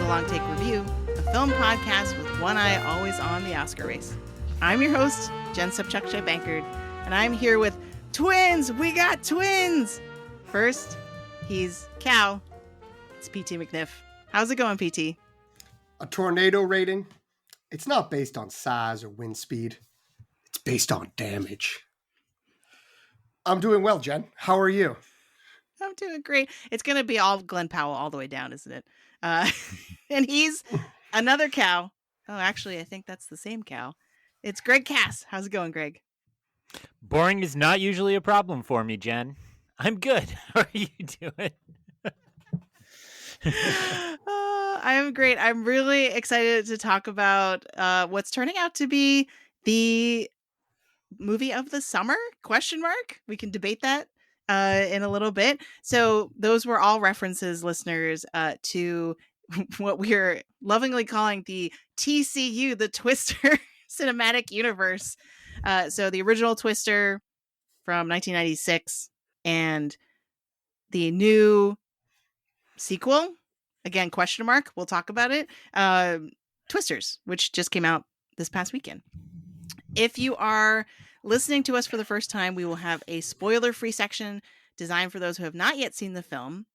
Long Take Review, a film podcast with one eye always on the Oscar race. I'm your host, Jen Subchuk-Bankard, and I'm here with twins! We got twins! First, he's Cal. It's PT McNiff. How's it going, PT? A tornado rating, it's not based on size or wind speed. It's based on damage. I'm doing well, Jen. How are you? I'm doing great. It's going to be all Glen Powell all the way down, isn't it? And he's another cow. Oh, actually, I think that's the same cow. It's Greg Cass. How's it going, Greg? Boring is not usually a problem for me, Jen. I'm good. How are you doing? I'm great. I'm really excited to talk about what's turning out to be the movie of the summer? ? We can debate that in a little bit. So those were all references, listeners, to what we're lovingly calling the TCU, the Twister Cinematic Universe. So the original Twister from 1996 and the new sequel, again, ? We'll talk about it. Twisters, which just came out this past weekend. If you are listening to us for the first time, we will have a spoiler-free section designed for those who have not yet seen the film.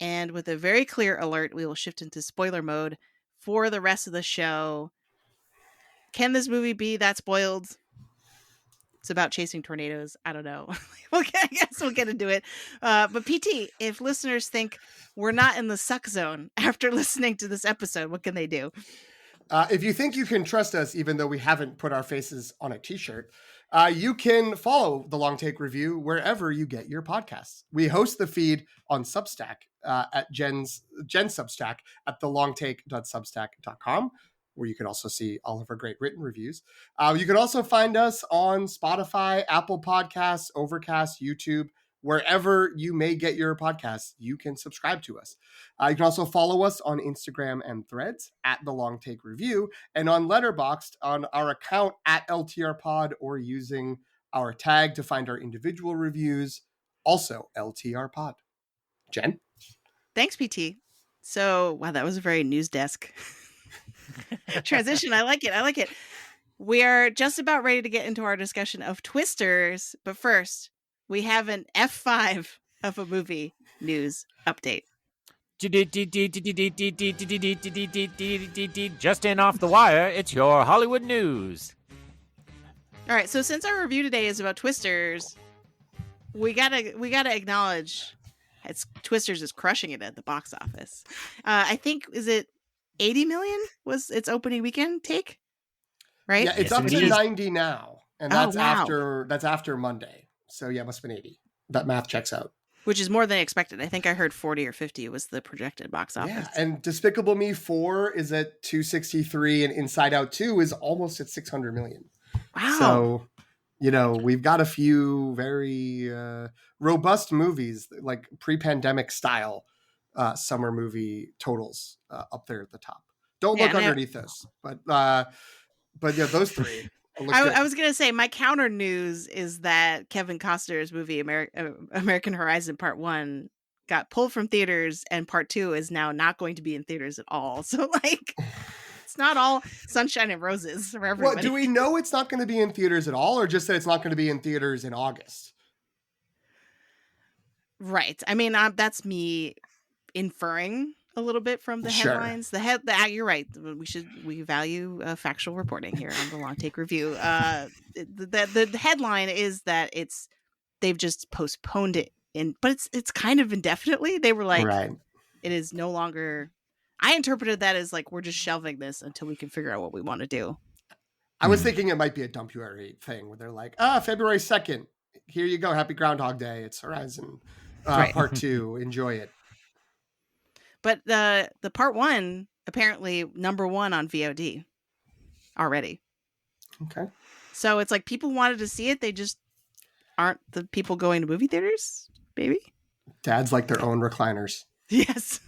And with a very clear alert, we will shift into spoiler mode for the rest of the show. Can this movie be that spoiled? It's about chasing tornadoes. I don't know. I guess we'll get into it. But PT, if listeners think we're not in the suck zone after listening to this episode, what can they do? If you think you can trust us, even though we haven't put our faces on a t-shirt, you can follow The Long Take Review wherever you get your podcasts. We host the feed on Substack at Jen's Substack at thelongtake.substack.com, where you can also see all of our great written reviews. You can also find us on Spotify, Apple Podcasts, Overcast, YouTube, wherever you may get your podcasts. You can subscribe to us. You can also follow us on Instagram and Threads at The Long Take Review, and on Letterboxd on our account at LTRpod, or using our tag to find our individual reviews, also LTRpod. Jen? Thanks, PT. So, wow, that was a very news desk transition. I like it. We are just about ready to get into our discussion of Twisters, but first, we have an F5 of a movie news update. Just in off the wire, it's your Hollywood news. All right, so since our review today is about Twisters, we gotta acknowledge Twisters is crushing it at the box office. I think, is it 80 million was its opening weekend take? Right? Yeah, it's up to 90 now, and that's after Monday. So yeah, it must have been 80. That math checks out. Which is more than expected. I think I heard 40 or 50 was the projected box office. Yeah, and Despicable Me 4 is at 263, and Inside Out 2 is almost at 600 million. Wow. So, we've got a few very robust movies, like pre-pandemic style summer movie totals up there at the top. Don't look underneath those, but yeah, those three. I was going to say, my counter news is that Kevin Costner's movie American Horizon Part 1 got pulled from theaters, and Part 2 is now not going to be in theaters at all. So, it's not all sunshine and roses for everybody. Well, do we know it's not going to be in theaters at all, or just that it's not going to be in theaters in August? Right. I mean, that's me inferring a little bit from the headlines. Sure. You're right. We value factual reporting here on the Long Take Review. The headline is that they've just postponed it but it's kind of indefinitely. They were like, right. It is no longer. I interpreted that as like, we're just shelving this until we can figure out what we want to do. I was thinking it might be a Dumpuary thing where they're like, February 2nd, here you go. Happy Groundhog Day. It's Horizon Part 2. Enjoy it. But the Part 1, apparently number 1 on VOD already. Okay. So it's like people wanted to see it. They just aren't the people going to movie theaters, maybe? Dads like their own recliners. Yes.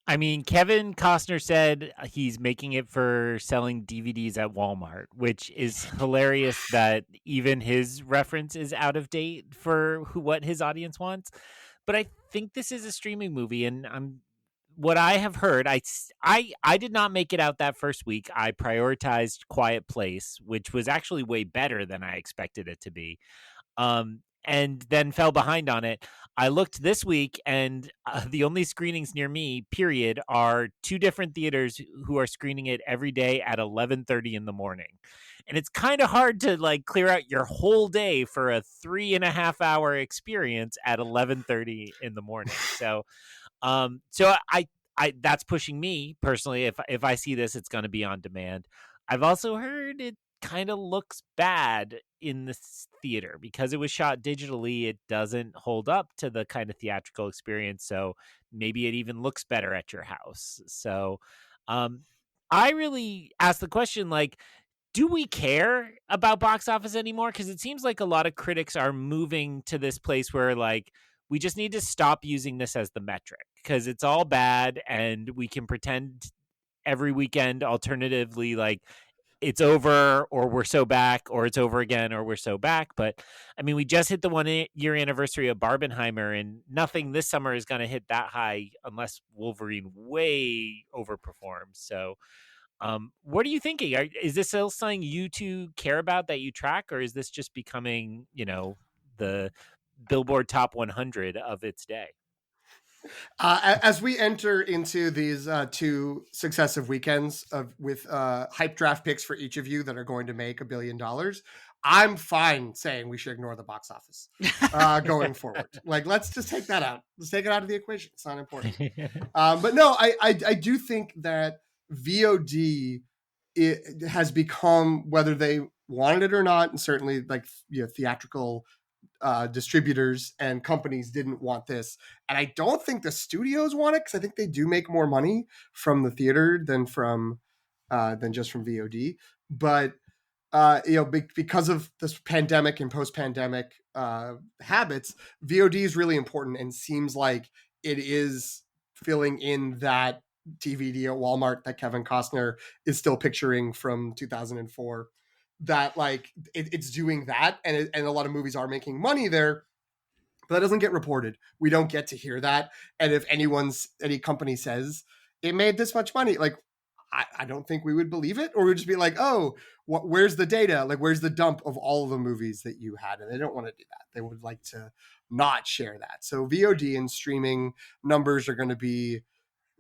I mean, Kevin Costner said he's making it for selling DVDs at Walmart, which is hilarious that even his reference is out of date for what his audience wants. But I think this is a streaming movie, and what I have heard, I did not make it out that first week. I prioritized Quiet Place, which was actually way better than I expected it to be. And then fell behind on it. I looked this week, and the only screenings near me, period, are two different theaters who are screening it every day at 11:30 in the morning. And it's kind of hard to like clear out your whole day for a 3.5 hour experience at 11:30 in the morning. So I that's pushing me personally. If I see this, it's going to be on demand. I've also heard it kind of looks bad in the theater because it was shot digitally. It doesn't hold up to the kind of theatrical experience. So maybe it even looks better at your house. So, I really asked the question, like, do we care about box office anymore? Because it seems like a lot of critics are moving to this place where, like, we just need to stop using this as the metric because it's all bad and we can pretend every weekend alternatively like it's over or we're so back or it's over again or we're so back. But I mean, we just hit the 1 year anniversary of Barbenheimer, and nothing this summer is going to hit that high unless Wolverine way overperforms. So what are you thinking? Is this still something you two care about, that you track, or is this just becoming, the Billboard Top 100 of its day? As we enter into these two successive weekends with hype draft picks for each of you that are going to make $1 billion, I'm fine saying we should ignore the box office going forward. Like, let's just take that out. Let's take it out of the equation. It's not important. But no, I do think that VOD it has become, whether they wanted it or not, and certainly like theatrical distributors and companies didn't want this, and I don't think the studios want it because I think they do make more money from the theater than just from VOD. But because of this pandemic and post-pandemic habits, VOD is really important and seems like it is filling in that DVD at Walmart that Kevin Costner is still picturing from 2004. That like it's doing that, and a lot of movies are making money there, but that doesn't get reported. We don't get to hear that. And if any company says it made this much money, like I don't think we would believe it, or we'd just be like, oh, where's the data? Like, where's the dump of all of the movies that you had? And they don't want to do that. They would like to not share that. So VOD and streaming numbers are going to be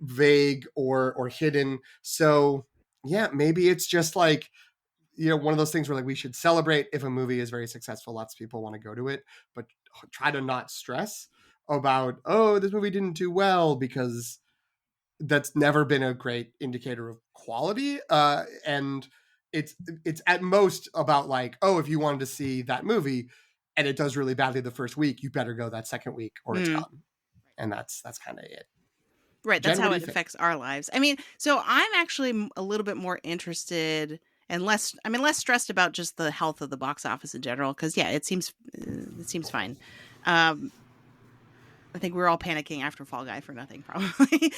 vague or hidden. So yeah, maybe it's just like, one of those things where like we should celebrate if a movie is very successful. Lots of people want to go to it, but try to not stress about, oh, this movie didn't do well, because that's never been a great indicator of quality. And it's at most about like, oh, if you wanted to see that movie and it does really badly the first week, you better go that second week or it's gone. And that's kind of it. Right. That's how it affects our lives. I mean, so I'm actually a little bit more interested and less stressed about just the health of the box office in general. Cause yeah, it seems fine. I think we're all panicking after Fall Guy for nothing, probably.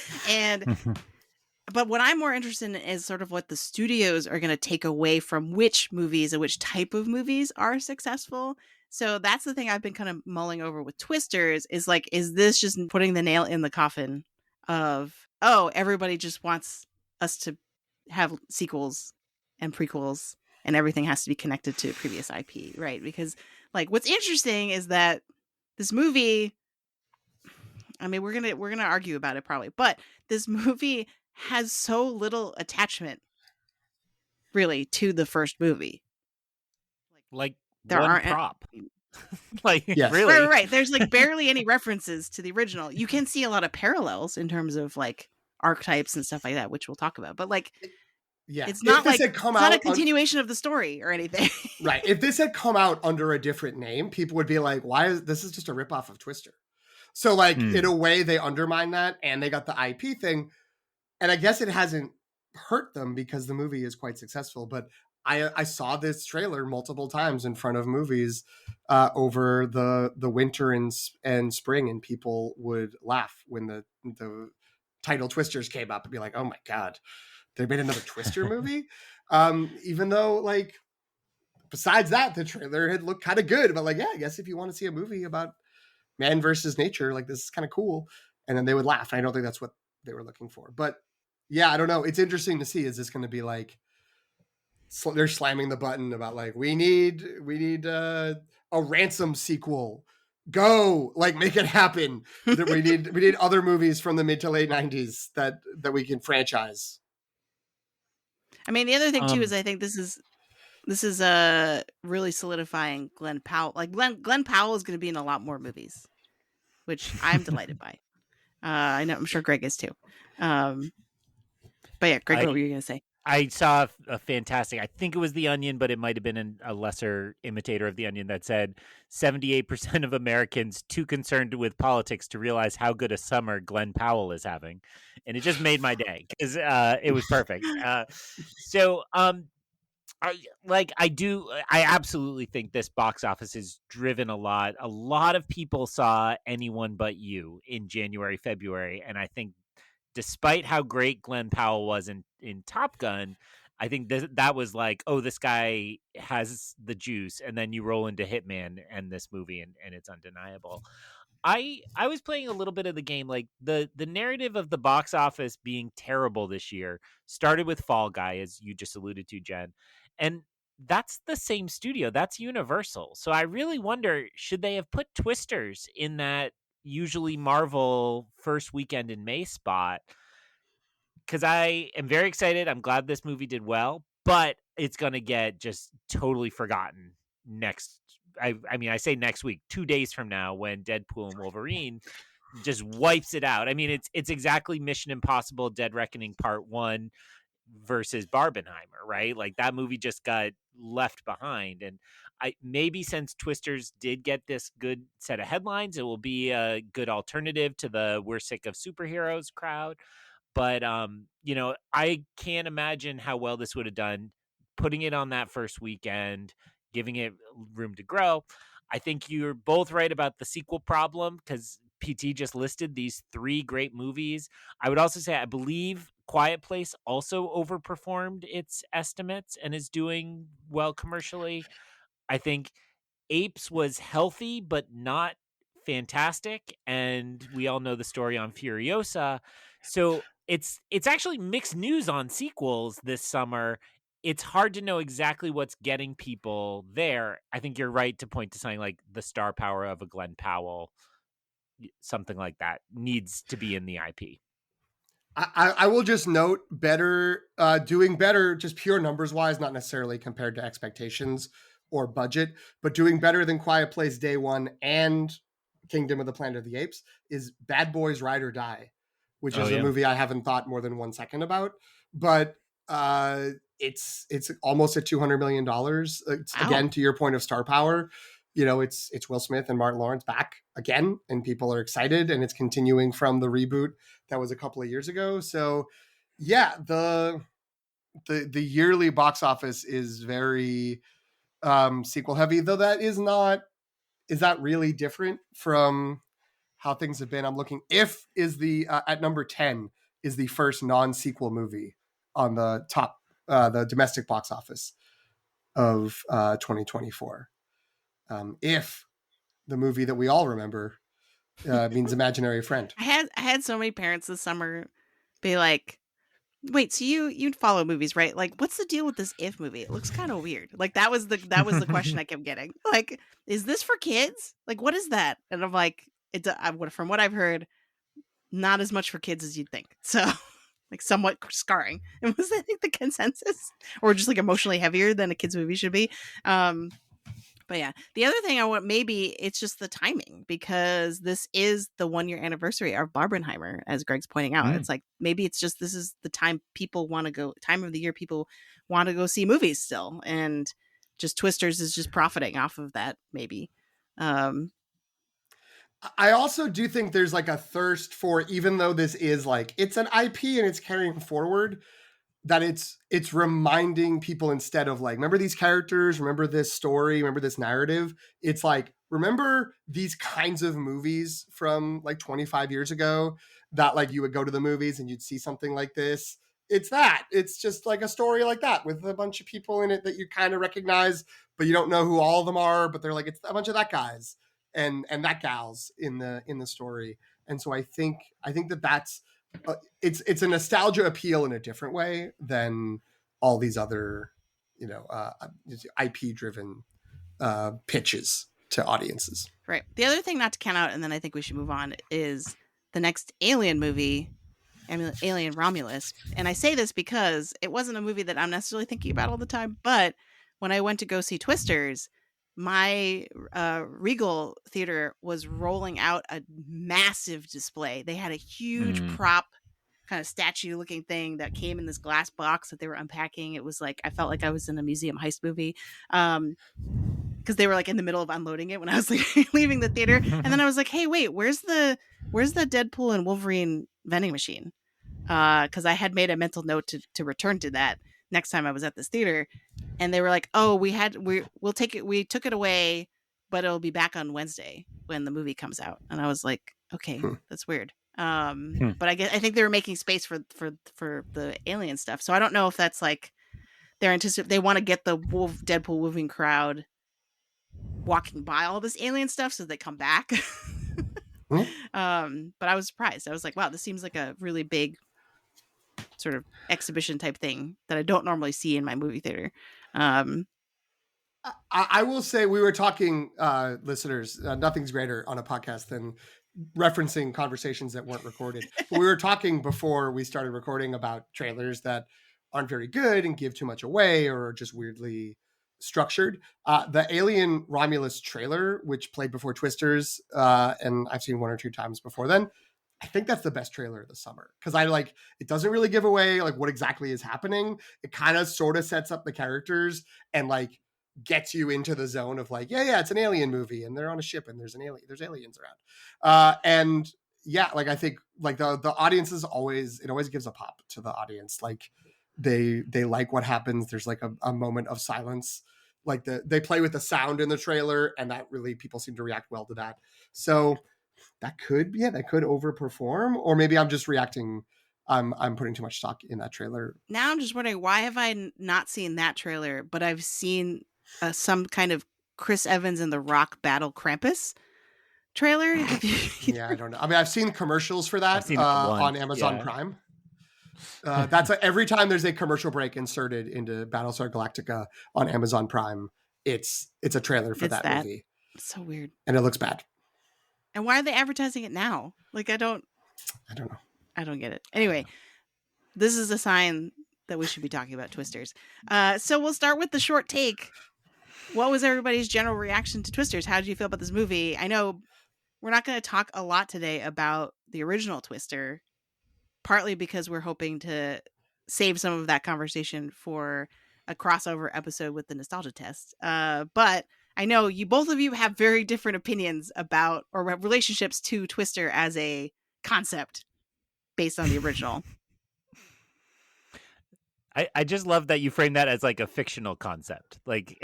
But what I'm more interested in is sort of what the studios are going to take away from which movies and which type of movies are successful. So that's the thing I've been kind of mulling over with Twisters, is like, is this just putting the nail in the coffin of, oh, everybody just wants us to have sequels and prequels and everything has to be connected to previous IP, right? Because like what's interesting is that this movie, I mean, we're going to argue about it probably, but this movie has so little attachment really to the first movie. Like there aren't prop. Like, yes. Really? Right. There's like barely any references to the original. You can see a lot of parallels in terms of like archetypes and stuff like that, which we'll talk about. But like, yeah, it's not like it's not a continuation of the story or anything. Right. If this had come out under a different name, people would be like, why is this just a ripoff of Twister? So like in a way they undermine that, and they got the IP thing. And I guess it hasn't hurt them because the movie is quite successful. But I saw this trailer multiple times in front of movies over the winter and spring, and people would laugh when the title Twisters came up and be like, oh my God, they made another Twister movie. Even though like, besides that, the trailer had looked kind of good, but like, yeah, I guess if you want to see a movie about man versus nature, like this is kind of cool. And then they would laugh. I don't think that's what they were looking for. But yeah, I don't know. It's interesting to see. Is this going to be like they're slamming the button about like we need a Ransom sequel? Go, like, make it happen. That we need other movies from the mid to late 90s that we can franchise. I mean, the other thing too is I think this is really solidifying Glen Powell. Like Glen Powell is going to be in a lot more movies, which I'm delighted by. I know, I'm sure Greg is too. But yeah, Greg, what were you going to say? I saw a fantastic, I think it was The Onion, but it might have been a lesser imitator of The Onion, that said 78% of Americans too concerned with politics to realize how good a summer Glen Powell is having. And it just made my day because it was perfect. I absolutely think this box office is driven a lot. A lot of people saw Anyone But You in January, February. And I think despite how great Glen Powell was in Top Gun, I think that was like, oh, this guy has the juice. And then you roll into Hitman and this movie, and it's undeniable. I was playing a little bit of the game. Like the narrative of the box office being terrible this year started with Fall Guy, as you just alluded to, Jen. And that's the same studio. That's Universal. So I really wonder, should they have put Twisters in that usually Marvel first weekend in May spot? Because I am very excited. I'm glad this movie did well, but it's going to get just totally forgotten next. I mean, I say next week, 2 days from now, when Deadpool and Wolverine just wipes it out. I mean, it's exactly Mission Impossible Dead Reckoning Part 1 versus Barbenheimer, right? Like that movie just got left behind. And maybe since Twisters did get this good set of headlines, it will be a good alternative to the we're sick of superheroes crowd. But I can't imagine how well this would have done putting it on that first weekend, giving it room to grow. I think you're both right about the sequel problem, because PT just listed these 3 great movies. I would also say I believe Quiet Place also overperformed its estimates and is doing well commercially. I think Apes was healthy but not fantastic, and we all know the story on Furiosa. So it's actually mixed news on sequels this summer. It's hard to know exactly what's getting people there. I think you're right to point to something like the star power of a Glen Powell. Something like that needs to be in the IP. I will just note doing better, just pure numbers wise, not necessarily compared to expectations or budget, but doing better than Quiet Place Day One and Kingdom of the Planet of the Apes is Bad Boys Ride or Die, which is a movie I haven't thought more than 1 second about, but it's almost at $200 million. Again, to your point of star power, it's Will Smith and Martin Lawrence back again, and people are excited, and it's continuing from the reboot that was a couple of years ago. So yeah, the yearly box office is very sequel heavy, though is that really different from how things have been? I'm looking. If is the at number 10 is the first non-sequel movie on the top the domestic box office of 2024. If the movie that we all remember means Imaginary Friend. I had so many parents this summer be like, wait, so you'd follow movies, right? Like, what's the deal with this If movie? It looks kind of weird. Like that was the question I kept getting. Like, is this for kids? Like, what is that? And I'm like, from what I've heard, not as much for kids as you'd think. So like somewhat scarring. And was that, I think, the consensus? Or just like emotionally heavier than a kids movie should be. But yeah, the other thing maybe it's just the timing, because this is the 1-year anniversary of Barbenheimer, as Greg's pointing out. It's like, maybe it's just, this is the time time of the year people want to go see movies still. And just Twisters is just profiting off of that, maybe. I also do think there's like a thirst for, even though this is like, it's an IP and it's carrying forward, that it's reminding people, instead of like, remember these characters, remember this story, remember this narrative. It's like, remember these kinds of movies from like 25 years ago that like you would go to the movies and you'd see something like this. It's just like a story like that with a bunch of people in it that you kind of recognize, but you don't know who all of them are, but they're like, it's a bunch of that guys and that gals in the story. And so I think that's it's a nostalgia appeal in a different way than all these other, IP driven pitches to audiences. Right. The other thing not to count out, and then I think we should move on, is the next Alien movie, Alien Romulus. And I say this because it wasn't a movie that I'm necessarily thinking about all the time, but when I went to go see Twisters, my Regal theater was rolling out a massive display. They had a huge prop kind of statue looking thing that came in this glass box that they were unpacking. It was like, I felt like I was in a museum heist movie. Because they were like in the middle of unloading it when I was leaving the theater. And then I was like, hey, wait, where's the Deadpool and Wolverine vending machine? Because I had made a mental note to return to that next time I was at this theater. And they were like, oh, we'll take it. We took it away, but it'll be back on Wednesday when the movie comes out. And I was like, okay, that's weird. But I think they were making space for the alien stuff. So I don't know if that's like they want to get the Deadpool Wolverine crowd walking by all this alien stuff so they come back. But I was surprised. I was like, wow, this seems like a really big sort of exhibition type thing that I don't normally see in my movie theater. I will say, we were talking, listeners, nothing's greater on a podcast than referencing conversations that weren't recorded. But we were talking before we started recording about trailers that aren't very good and give too much away or are just weirdly structured. The Alien Romulus trailer, which played before Twisters, and I've seen one or two times before then, I think that's the best trailer of the summer, because it doesn't really give away like what exactly is happening. It kind of sort of sets up the characters and like gets you into the zone of like, yeah, it's an alien movie and they're on a ship and there's aliens around. And yeah, like I think like the audiences always gives a pop to the audience. Like they like what happens. There's like a moment of silence. Like they play with the sound in the trailer, and that really, people seem to react well to that. So that could overperform, or maybe I'm just reacting. I'm putting too much stock in that trailer. Now I'm just wondering, why have I not seen that trailer, but I've seen some kind of Chris Evans and The Rock battle Krampus trailer? Yeah, I don't know. I mean, I've seen commercials for that on Amazon Prime. That's every time there's a commercial break inserted into Battlestar Galactica on Amazon Prime, it's a trailer for that movie. It's so weird, and it looks bad. And why are they advertising it now? Like, I don't know. I don't get it. Anyway, this is a sign that we should be talking about Twisters. So we'll start with the short take. What was everybody's general reaction to Twisters? How did you feel about this movie? I know we're not going to talk a lot today about the original Twister, partly because we're hoping to save some of that conversation for a crossover episode with the nostalgia test. But I know both of you have very different opinions about or relationships to Twister as a concept based on the original. I just love that you frame that as like a fictional concept. Like,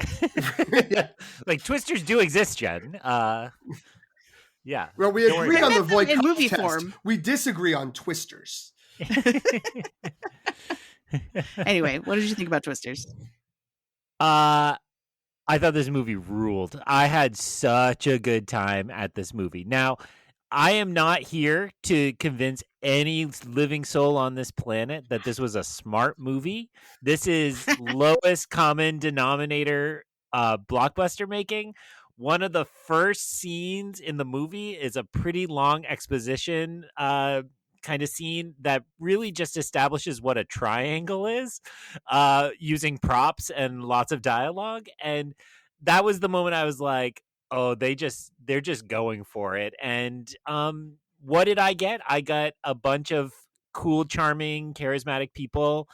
yeah. Like Twisters do exist, Jen. Yeah. Well, we agree on the void in movie test. Form. We disagree on Twisters. Anyway, what did you think about Twisters? I thought this movie ruled. I had such a good time at this movie. Now, I am not here to convince any living soul on this planet that this was a smart movie. This is lowest common denominator blockbuster making. One of the first scenes in the movie is a pretty long exposition kind of scene that really just establishes what a triangle is, using props and lots of dialogue. And that was the moment I was like, oh, they're just going for it. And what did I get? I got a bunch of cool, charming, charismatic people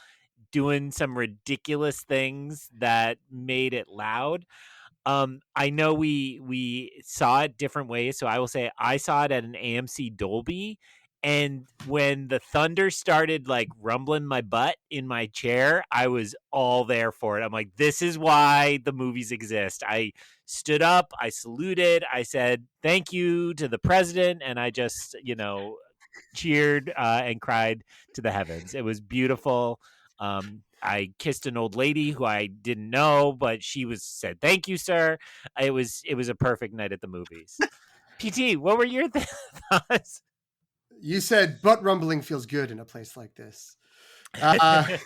doing some ridiculous things that made it loud. I know we saw it different ways. So I will say I saw it at an AMC Dolby. And when the thunder started like rumbling my butt in my chair, I was all there for it. I'm like, this is why the movies exist. I stood up, I saluted, I said thank you to the president, and I just, cheered and cried to the heavens. It was beautiful. I kissed an old lady who I didn't know, but she said thank you, sir. It was a perfect night at the movies. PT, what were your thoughts? You said butt rumbling feels good in a place like this. Uh,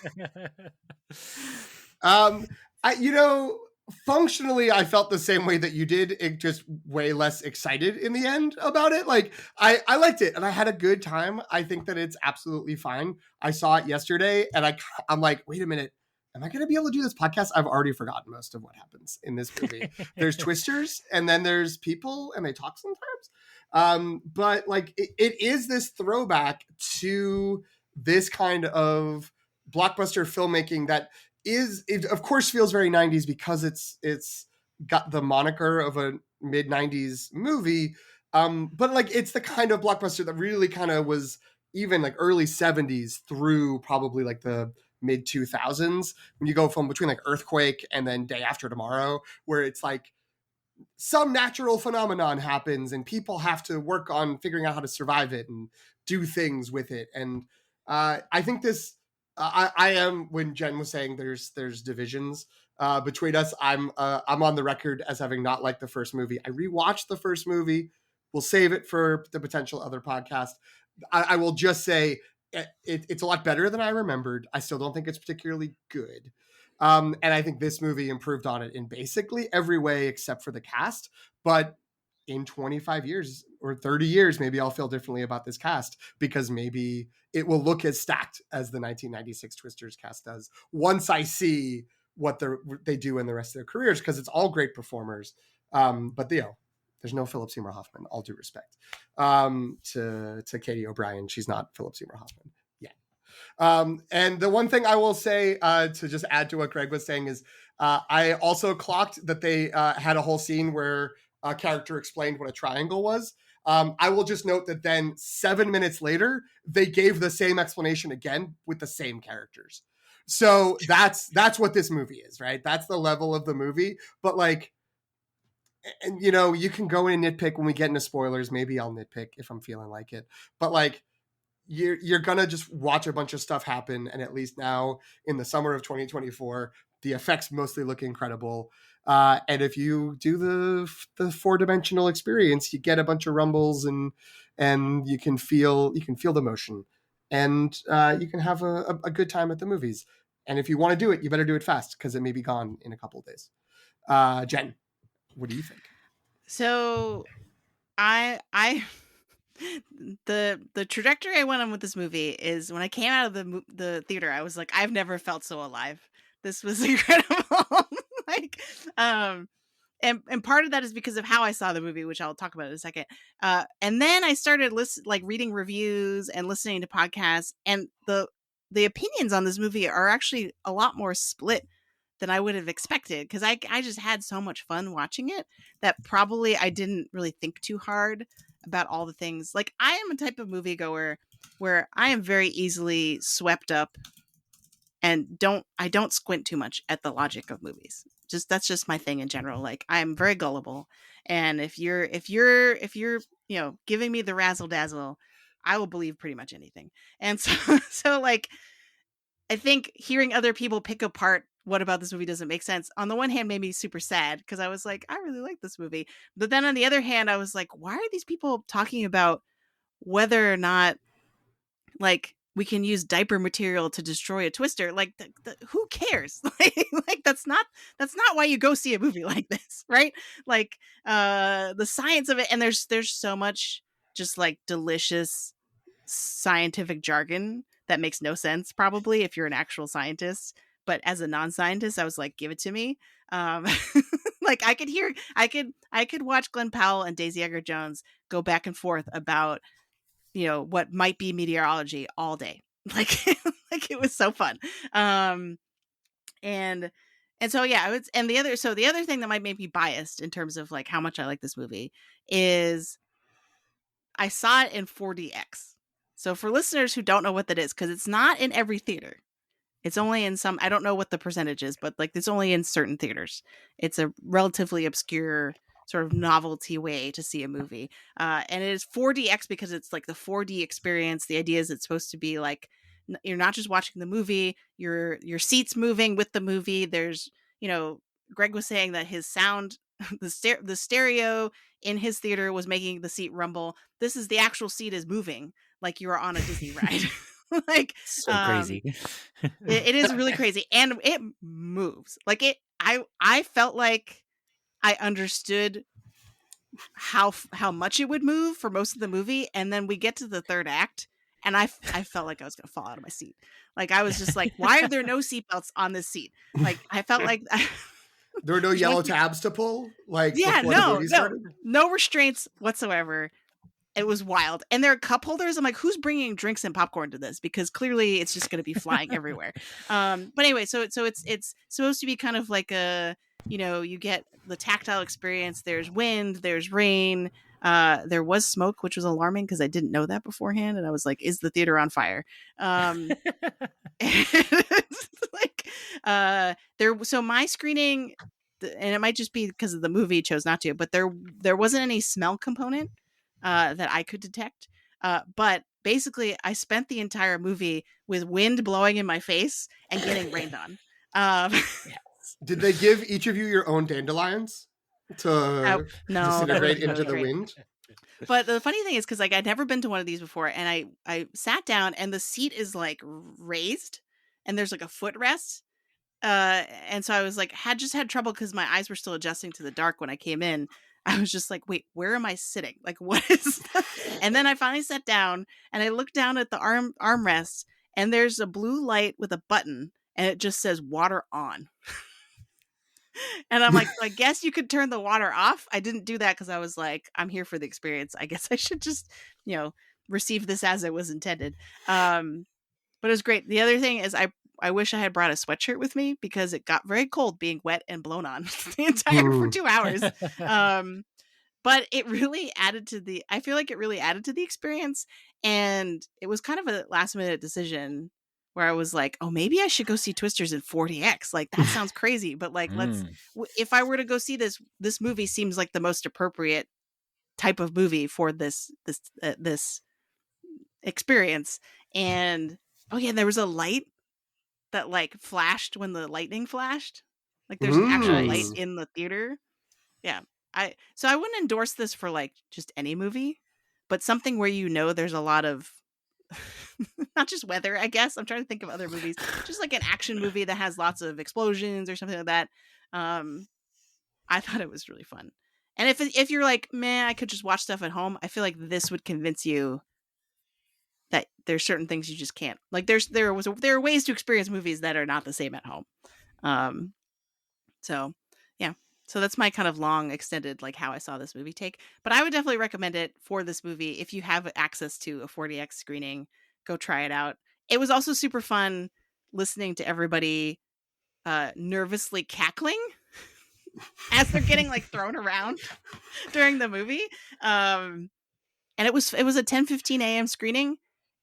functionally, I felt the same way that you did. It just way less excited in the end about it. Like I liked it and I had a good time. I think that it's absolutely fine. I saw it yesterday and I'm like, wait a minute. Am I going to be able to do this podcast? I've already forgotten most of what happens in this movie. There's twisters and then there's people and they talk sometimes. But like it is this throwback to this kind of blockbuster filmmaking that it of course feels very 90s because it's got the moniker of a mid 90s movie. But like it's the kind of blockbuster that really kind of was even like early 70s through probably like the mid 2000s, when you go from between like Earthquake and then Day After Tomorrow, where it's like some natural phenomenon happens and people have to work on figuring out how to survive it and do things with it. And I think this, I am, when Jen was saying there's divisions between us, I'm on the record as having not liked the first movie. I rewatched the first movie. We'll save it for the potential other podcast. I will just say it's a lot better than I remembered. I still don't think it's particularly good. And I think this movie improved on it in basically every way except for the cast. But in 25 years or 30 years, maybe I'll feel differently about this cast because maybe it will look as stacked as the 1996 Twisters cast does once I see what they do in the rest of their careers, because it's all great performers. But there's no Philip Seymour Hoffman, all due respect to Katie O'Brien. She's not Philip Seymour Hoffman yet. And the one thing I will say to just add to what Greg was saying is I also clocked that they had a whole scene where a character explained what a triangle was. I will just note that then 7 minutes later, they gave the same explanation again with the same characters. So that's what this movie is, right? That's the level of the movie. But like, and you can go in and nitpick when we get into spoilers. Maybe I'll nitpick if I'm feeling like it. But like, you're gonna just watch a bunch of stuff happen, and at least now in the summer of 2024, the effects mostly look incredible. And if you do the 4-dimensional experience, you get a bunch of rumbles and you can feel the motion, and you can have a good time at the movies. And if you want to do it, you better do it fast because it may be gone in a couple of days. Jen, what do you think? So I the trajectory I went on with this movie is when I came out of the theater, I was like, I've never felt so alive. This was incredible. Like, and part of that is because of how I saw the movie, which I'll talk about in a second. And then I started reading reviews and listening to podcasts, and the opinions on this movie are actually a lot more split than I would have expected, because I just had so much fun watching it that probably I didn't really think too hard about all the things. Like, I am a type of moviegoer where I am very easily swept up and I don't squint too much at the logic of movies. That's just my thing in general. Like, I'm very gullible, and if you're giving me the razzle dazzle, I will believe pretty much anything. And so like, I think hearing other people pick apart what about this movie doesn't make sense, on the one hand, made me super sad because I was like, I really like this movie. But then on the other hand, I was like, why are these people talking about whether or not, like, we can use diaper material to destroy a twister? Like, who cares? Like that's not why you go see a movie like this, right? Like, the science of it, and there's so much just like delicious scientific jargon that makes no sense probably if you're an actual scientist, but as a non-scientist, I was like, give it to me. Like, I could watch Glen Powell and Daisy Edgar-Jones go back and forth about what might be meteorology all day. Like, like, it was so fun. And so yeah, the other thing that might make me biased in terms of like how much I like this movie is I saw it in 4DX. So for listeners who don't know what that is, because it's not in every theater. It's only in some, I don't know what the percentage is, but like, it's only in certain theaters. It's a relatively obscure sort of novelty way to see a movie. And it is 4DX because it's like the 4D experience. The idea is it's supposed to be like, you're not just watching the movie, your seat's moving with the movie. There's, Greg was saying that his sound the stereo in his theater was making the seat rumble. This is the actual seat is moving like you are on a Disney ride. Like, So crazy. it is really crazy, and it moves like it. I felt like I understood how much it would move for most of the movie, and then we get to the third act, and I felt like I was gonna fall out of my seat. Like, I was just like, why are there no seatbelts on this seat? Like, I felt like there were no yellow tabs to pull, like, yeah, before the movie started? no restraints whatsoever. It was wild. And there are cup holders. I'm like, who's bringing drinks and popcorn to this? Because clearly it's just going to be flying everywhere. But anyway, so it's supposed to be kind of like a, you get the tactile experience. There's wind, there's rain. There was smoke, which was alarming because I didn't know that beforehand. And I was like, is the theater on fire? So my screening, and it might just be because of the movie chose not to, but there wasn't any smell component that I could detect. But basically, I spent the entire movie with wind blowing in my face and getting rained on. Did they give each of you your own dandelions to disintegrate into the wind? But the funny thing is, because like I'd never been to one of these before, and I sat down, and the seat is like raised, and there's like a footrest. And so I was like, had trouble because my eyes were still adjusting to the dark when I came in. I was just like, wait, where am I sitting? Like, what is that? And then I finally sat down, and I looked down at the armrest, and there's a blue light with a button, and it just says water on. And I'm like, I guess you could turn the water off. I didn't do that because I was like, I'm here for the experience. I guess I should just, receive this as it was intended. But it was great. The other thing is I wish I had brought a sweatshirt with me because it got very cold being wet and blown on the entire for 2 hours. But it really I feel like it really added to the experience. And it was kind of a last minute decision where I was like, oh, maybe I should go see Twisters in 40X. Like, that sounds crazy. But like, if I were to go see this movie seems like the most appropriate type of movie for this experience. And oh yeah, there was a light that like flashed when the lightning flashed. Like there's an actual light in the theater. Yeah. So I wouldn't endorse this for like just any movie, but something where there's a lot of not just weather, I guess. I'm trying to think of other movies. Just like an action movie that has lots of explosions or something like that. I thought it was really fun. And if you're like, man, I could just watch stuff at home, I feel like this would convince you that there's certain things you just can't. Like there are ways to experience movies that are not the same at home. So yeah. So that's my kind of long extended like how I saw this movie take. But I would definitely recommend it for this movie. If you have access to a 40X screening, go try it out. It was also super fun listening to everybody nervously cackling as they're getting like thrown around during the movie. And it was a 10:15 a.m. screening,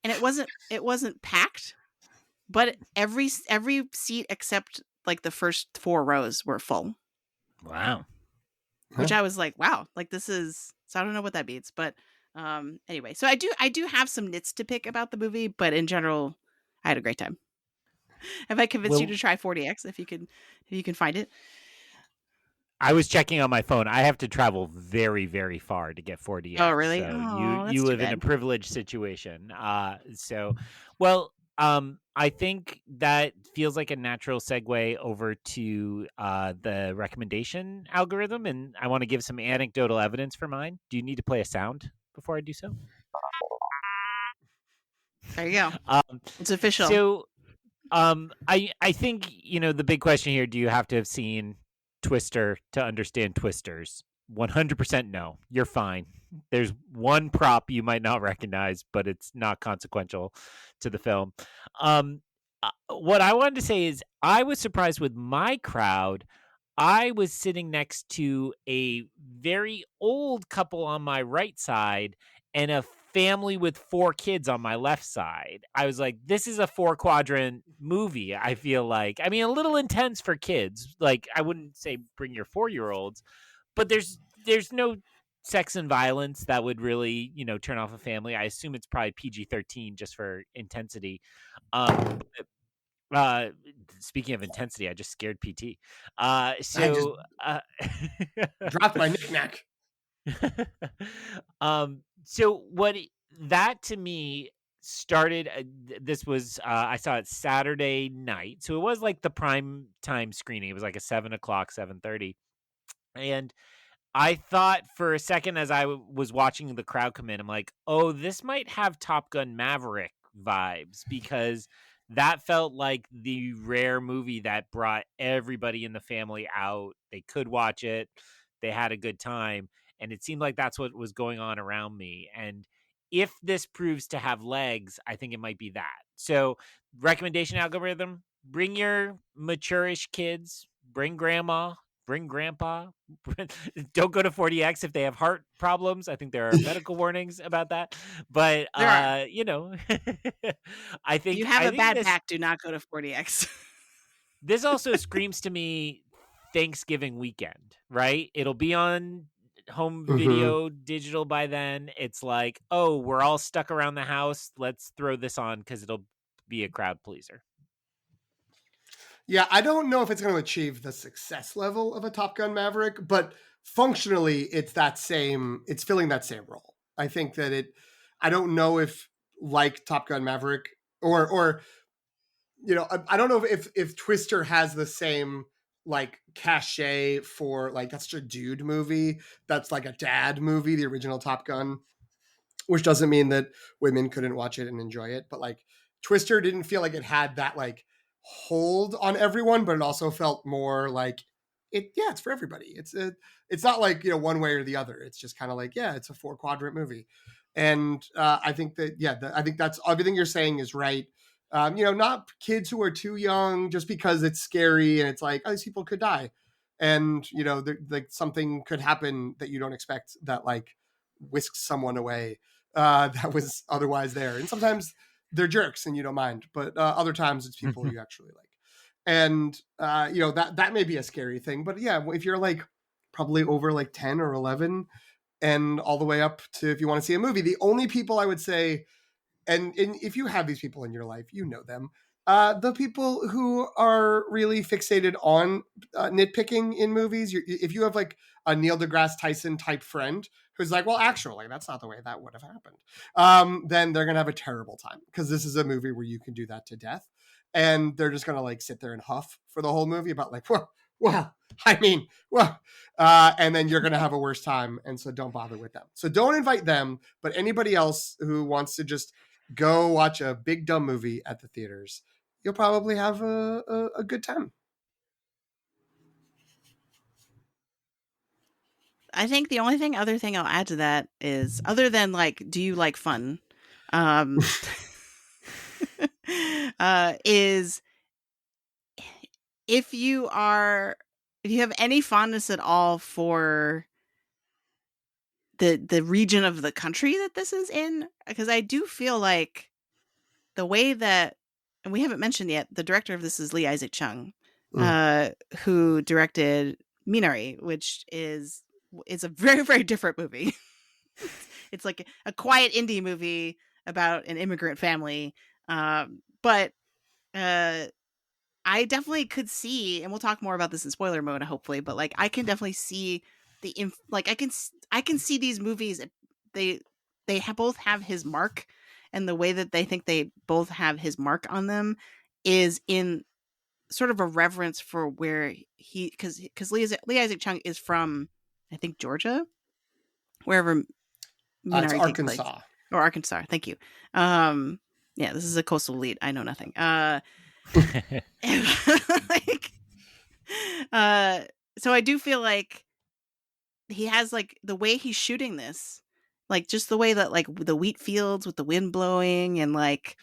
and it wasn't packed, but every seat except like the first 4 rows were full. Wow. Which I was like, wow, like this is, so I don't know what that means, but anyway, so I do have some nits to pick about the movie, but in general, I had a great time. Have I convinced you to try 40X if you can find it? I was checking on my phone. I have to travel very, very far to get 40X. Oh, really? So you live in a privileged situation. I think that feels like a natural segue over to the recommendation algorithm, and I want to give some anecdotal evidence for mine. Do you need to play a sound before I do so? There you go. It's official. So, I think the big question here: do you have to have seen Twister to understand Twisters? 100% no. You're fine. There's one prop you might not recognize, but it's not consequential to the film. What I wanted to say is I was surprised with my crowd. I was sitting next to a very old couple on my right side and a family with 4 kids on my left side. I was like, this is a 4-quadrant movie, I feel like. I mean, a little intense for kids. Like, I wouldn't say bring your 4-year-olds, but there's no sex and violence that would really, turn off a family. I assume it's probably PG-13 just for intensity. Uh, Speaking of intensity, I just scared PT. I just dropped my knick-knack. So what that to me started, this was, I saw it Saturday night. So it was like the prime time screening. It was like a 7:00, 7:30. And I thought for a second as I was watching the crowd come in, I'm like, oh, this might have Top Gun Maverick vibes, because that felt like the rare movie that brought everybody in the family out. They could watch it. They had a good time. And it seemed like that's what was going on around me. And if this proves to have legs, I think it might be that. So, recommendation algorithm: bring your mature-ish kids, bring grandma, bring grandpa. Don't go to 40X if they have heart problems. I think there are medical warnings about that. But There are. you know, If you have a bad this back, do not go to 40X. this also screams to me Thanksgiving weekend, right? It'll be on home video digital by then. It's like, oh, we're all stuck around the house. Let's throw this on because it'll be a crowd pleaser. Yeah, I don't know if it's going to achieve the success level of a Top Gun Maverick, but functionally it's filling that same role. I think that I don't know if, like Top Gun Maverick, or I don't know if Twister has the same like cachet for like, that's just a dude movie. That's like a dad movie, the original Top Gun, which doesn't mean that women couldn't watch it and enjoy it. But like Twister didn't feel like it had that like hold on everyone, but it also felt more like it's for everybody. It's not like, one way or the other. It's just kind of like, it's a 4-quadrant movie. And I think that, I think that's everything you're saying is right. Not kids who are too young, just because it's scary and it's like, oh, these people could die. And, like something could happen that you don't expect that like whisks someone away that was otherwise there. And sometimes they're jerks and you don't mind, but other times it's people you actually like. And, that may be a scary thing, but if you're like probably over like 10 or 11 and all the way up to, if you want to see a movie, the only people I would say, and if you have these people in your life, you know them, the people who are really fixated on nitpicking in movies. If you have like a Neil deGrasse Tyson type friend who's like, well, actually, that's not the way that would have happened, then they're going to have a terrible time, because this is a movie where you can do that to death. And they're just going to like sit there and huff for the whole movie about like, and then you're going to have a worse time. And so don't bother with them. So don't invite them, but anybody else who wants to just go watch a big dumb movie at the theaters, you'll probably have a good time. I think the only other thing I'll add to that is, other than like, do you like fun? Is if you have any fondness at all for the region of the country that this is in, because I do feel like the way that, and we haven't mentioned yet, the director of this is Lee Isaac Chung, who directed Minari, which is a very, very different movie. It's like a quiet indie movie about an immigrant family. But I definitely could see, and we'll talk more about this in spoiler mode, hopefully, but like, I can definitely see I can see these movies. They both have his mark, and the way that they think they both have his mark on them is in sort of a reverence for where because Lee Isaac Chung is from, I think, Georgia, wherever It's Arkansas. Or Arkansas. Thank you. This is a coastal elite. I know nothing. So I do feel like he has like the way he's shooting this, like just the way that like the wheat fields with the wind blowing, and like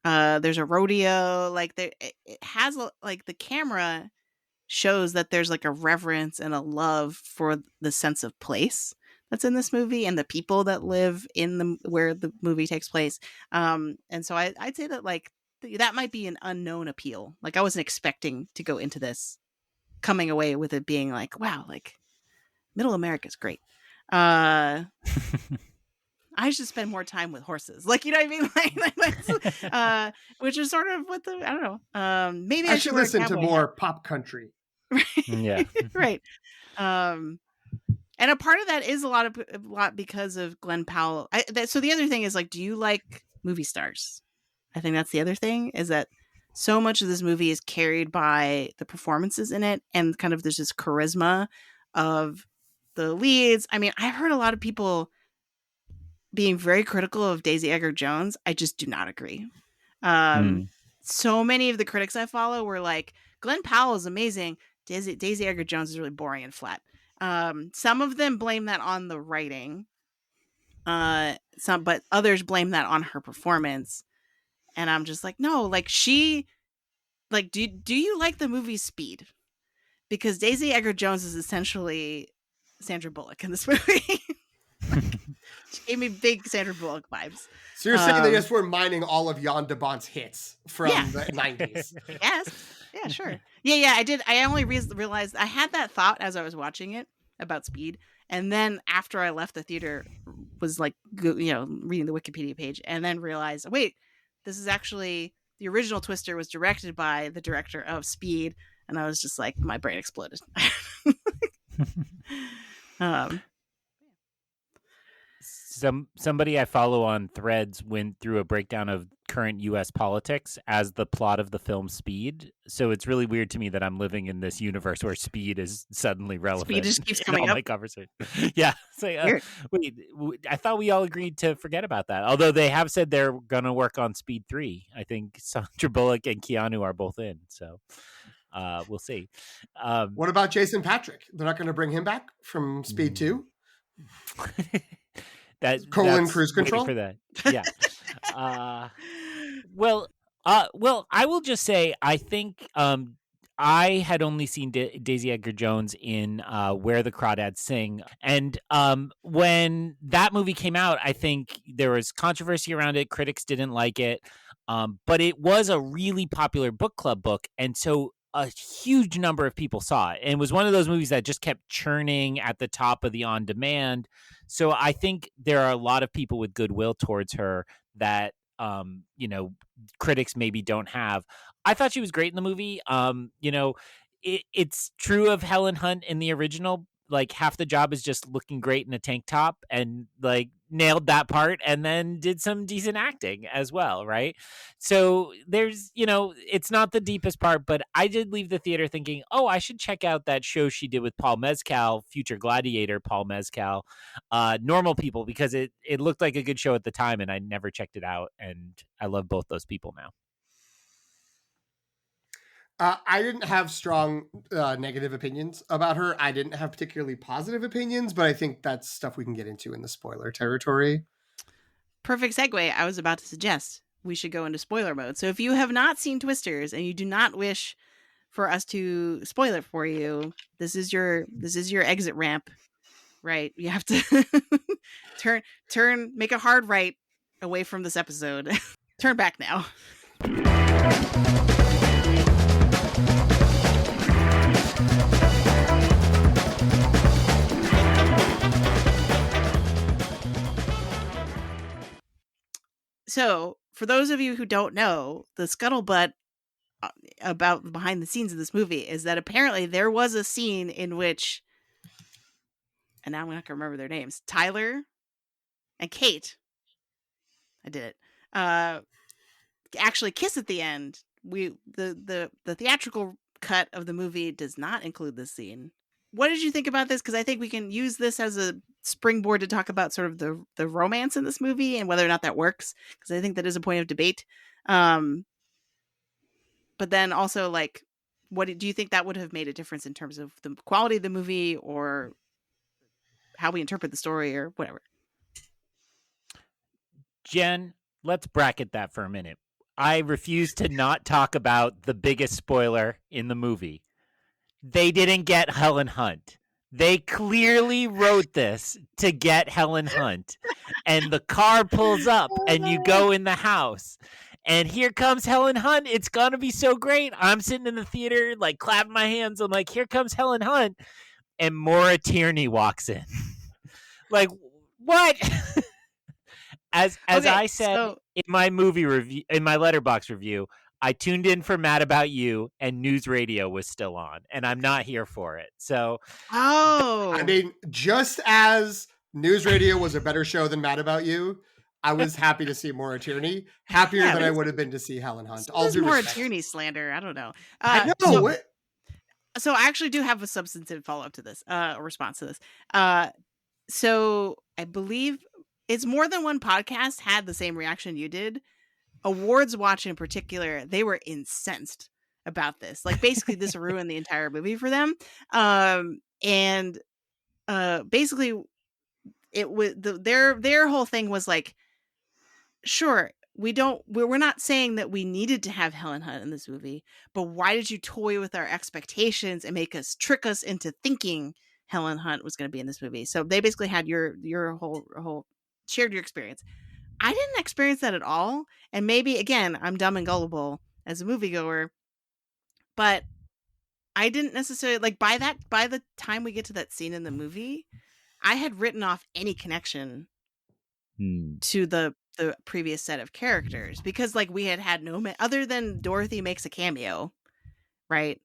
there's a rodeo, like it has like the camera shows that there's like a reverence and a love for the sense of place that's in this movie and the people that live in where the movie takes place. And so I'd say that like that might be an unknown appeal. Like I wasn't expecting to go into this coming away with it being like, wow, like Middle America's great. I I should spend more time with horses. Like, you know what I mean? Like, which is sort of what the, I don't know. Maybe I should listen to more pop country. Yeah. Right. And a part of that is a lot because of Glen Powell. So the other thing is, like, do you like movie stars? I think that's the other thing, is that so much of this movie is carried by the performances in it, and kind of there's this charisma of the leads. I mean, I heard a lot of people being very critical of Daisy Edgar-Jones. I just do not agree. So many of the critics I follow were like, Glen Powell is amazing. Daisy Edgar-Jones is really boring and flat. Some of them blame that on the writing. But others blame that on her performance. And I'm just like, no, like do you like the movie Speed? Because Daisy Edgar-Jones is essentially Sandra Bullock in this movie. She gave me big Sandra Bullock vibes. So you're saying they just were mining all of Jan de Bont's hits from the 90s? Yes. Yeah, sure. Yeah, I did. I only realized I had that thought as I was watching it about Speed. And then after I left the theater, was like, reading the Wikipedia page, and then realized, wait, this is actually the original Twister was directed by the director of Speed. And I was just like, my brain exploded. Somebody I follow on Threads went through a breakdown of current U.S. politics as the plot of the film Speed. So it's really weird to me that I'm living in this universe where speed is suddenly relevant. Speed just keeps coming up. My conversation. Yeah. So, wait, I thought we all agreed to forget about that. Although they have said they're going to work on Speed 3. I think Sandra Bullock and Keanu are both in. So we'll see. What about Jason Patric? They're not going to bring him back from Speed 2? That's cruise control for that. Yeah. Well, I will just say, I think I had only seen Daisy Edgar-Jones in Where the Crawdads Sing. And when that movie came out, I think there was controversy around it. Critics didn't like it. But it was a really popular book club book. And so a huge number of people saw it. And it was one of those movies that just kept churning at the top of the on-demand. So I think there are a lot of people with goodwill towards her that, critics maybe don't have. I thought she was great in the movie. It's true of Helen Hunt in the original. Like, half the job is just looking great in a tank top, and like nailed that part, and then did some decent acting as well, right? So there's, it's not the deepest part, but I did leave the theater thinking, oh, I should check out that show she did with Paul Mescal, future Gladiator Paul Mescal, Normal People, because it looked like a good show at the time, and I never checked it out, and I love both those people now. I didn't have strong negative opinions about her. I didn't have particularly positive opinions, but I think that's stuff we can get into in the spoiler territory. Perfect segue. I was about to suggest we should go into spoiler mode. So if you have not seen Twisters and you do not wish for us to spoil it for you, this is your exit ramp, right? You have to make a hard right away from this episode. Turn back now. So, for those of you who don't know, the scuttlebutt about behind the scenes of this movie is that apparently there was a scene in which, and now I'm not going to remember their names, Tyler and Kate, I did it, actually kiss at the end. The theatrical cut of the movie does not include this scene. What did you think about this? Because I think we can use this as a springboard to talk about sort of the romance in this movie and whether or not that works, because I think that is a point of debate. But then also, like, what do you think that would have made a difference in terms of the quality of the movie or how we interpret the story or whatever? Jen, let's bracket that for a minute. I refuse to not talk about the biggest spoiler in the movie. They didn't get Helen Hunt. They clearly wrote this to get Helen Hunt. And the car pulls up and you go in the house. And here comes Helen Hunt. It's going to be so great. I'm sitting in the theater, like, clapping my hands. I'm like, here comes Helen Hunt. And Maura Tierney walks in. Like, what? As Okay, I said so in my movie review, in my Letterboxd review, I tuned in for Mad About You, and News Radio was still on, and I'm not here for it. So, I oh, mean, just as News Radio was a better show than Mad About You, I was happy to see Maura Tierney. Happier yeah, than I this, would have been to see Helen Hunt. All this is due more respect. Tierney slander. I don't know. I know. So What? so I actually do have a substantive follow up to this, a response to this. So I believe it's more than one podcast had the same reaction you did. Awards Watch in particular, they were incensed about this. Like basically this ruined the entire movie for them. And basically it was their whole thing was like, sure, we're not saying that we needed to have Helen Hunt in this movie, but why did you toy with our expectations and trick us into thinking Helen Hunt was going to be in this movie? So they basically had your whole shared your experience. I didn't experience that at all. And maybe again, I'm dumb and gullible as a moviegoer, but I didn't necessarily like by the time we get to that scene in the movie, I had written off any connection to the previous set of characters because like we had no other than Dorothy makes a cameo, right?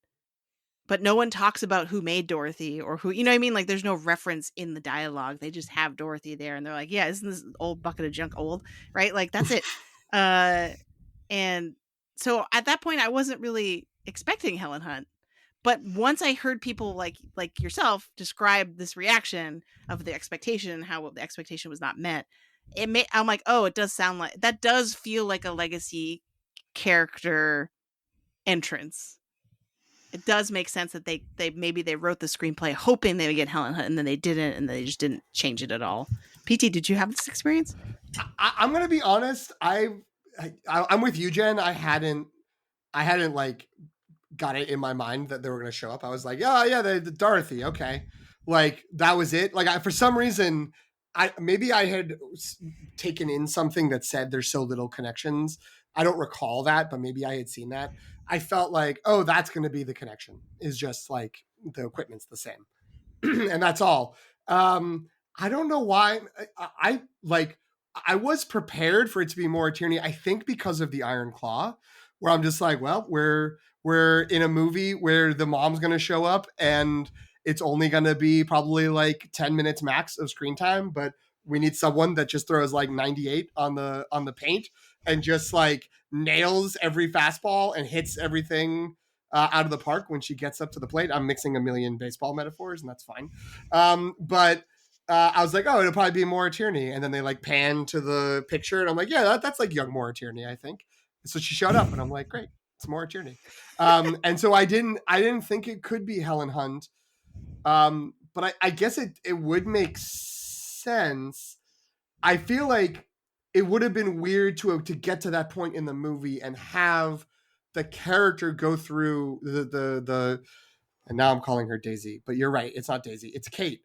But no one talks about who made Dorothy or who, you know what I mean? Like there's no reference in the dialogue. They just have Dorothy there and they're like, yeah, isn't this old bucket of junk old? Right? Like that's it. And so at that point I wasn't really expecting Helen Hunt. But once I heard people like yourself describe this reaction of the expectation, how the expectation was not met, I'm like, oh, it does sound like that does feel like a legacy character entrance. It does make sense that they maybe they wrote the screenplay hoping they would get Helen Hunt and then they didn't, and they just didn't change it at all. PT, did you have this experience? I'm gonna be honest. I'm with you, Jen. I hadn't like got it in my mind that they were going to show up. I was like, oh yeah, the Dorothy. Okay. Like that was it. Like for some reason, maybe I had taken in something that said there's so little connections. I don't recall that, but maybe I had seen that. I felt like, oh, that's going to be the connection, is just like the equipment's the same. And that's all. I don't know why I was prepared for it to be more Tierney. I think because of the Iron Claw, where I'm just like, well, we're in a movie where the mom's going to show up and it's only going to be probably like 10 minutes max of screen time, but we need someone that just throws like 98 on the paint and just like nails every fastball and hits everything out of the park when she gets up to the plate. I'm mixing a million baseball metaphors and that's fine. But I was like, oh, it'll probably be Maura Tierney. And then they like pan to the picture and I'm like, yeah, that's like young Maura Tierney, I think. So she showed up and I'm like, great, it's Maura Tierney. And so I didn't think it could be Helen Hunt. But I guess it would make sense. I feel like it would have been weird to get to that point in the movie and have the character go through the and now I'm calling her Daisy, but you're right, it's not Daisy, it's Kate.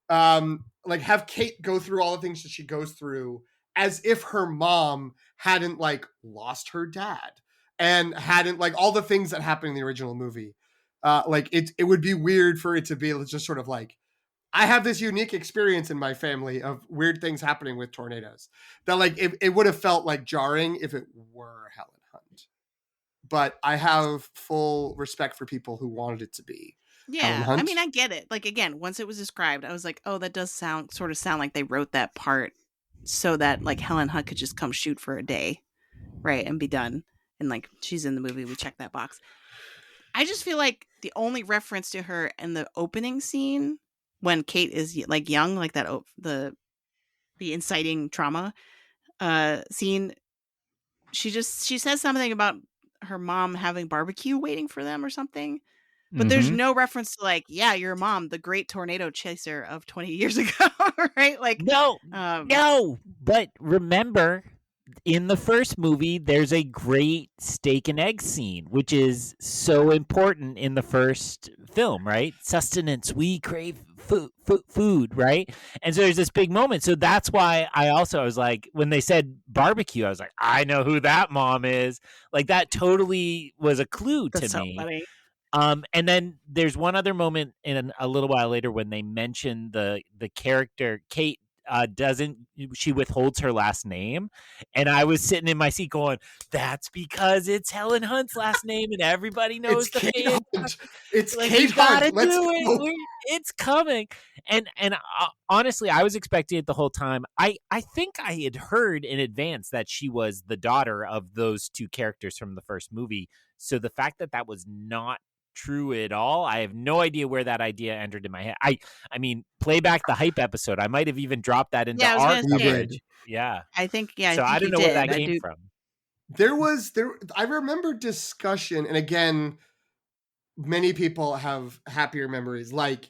Like have Kate go through all the things that she goes through as if her mom hadn't like lost her dad and hadn't like all the things that happened in the original movie. Like it would be weird for it to be just sort of like, I have this unique experience in my family of weird things happening with tornadoes that like it would have felt like jarring if it were Helen Hunt. But I have full respect for people who wanted it to be Helen Yeah, Hunt. I mean, I get it. Like again, once it was described, I was like, oh, that does sound like they wrote that part so that like Helen Hunt could just come shoot for a day, right, and be done. And like she's in the movie, we check that box. I just feel like the only reference to her in the opening scene when Kate is like young, like that the inciting trauma scene, she says something about her mom having barbecue waiting for them or something. But there's no reference to like, yeah, your mom, the great tornado chaser of 20 years ago, right? Like no, but remember in the first movie, there's a great steak and egg scene, which is so important in the first film, right? Sustenance, we crave food, right? And so there's this big moment. So that's why I was like, when they said barbecue, I was like, I know who that mom is. Like that totally was a clue to so me. funny. And then there's one other moment in a little while later when they mention the character Kate doesn't she withholds her last name, and I was sitting in my seat going, "That's because it's Helen Hunt's last name, and everybody knows It's the Kate fan." Hunt. It's Like, Kate we gotta Hunt. Let's do it. go. It's coming. And honestly, I was expecting it the whole time. I think I had heard in advance that she was the daughter of those two characters from the first movie. So the fact that that was not true at all, I have no idea where that idea entered in my head. I mean, play back the hype episode. I might have even dropped that into Yeah, I was our gonna say. coverage. Yeah. I think I So I think don't you know where did. that I came do. from. I remember discussion, and again, many people have happier memories, like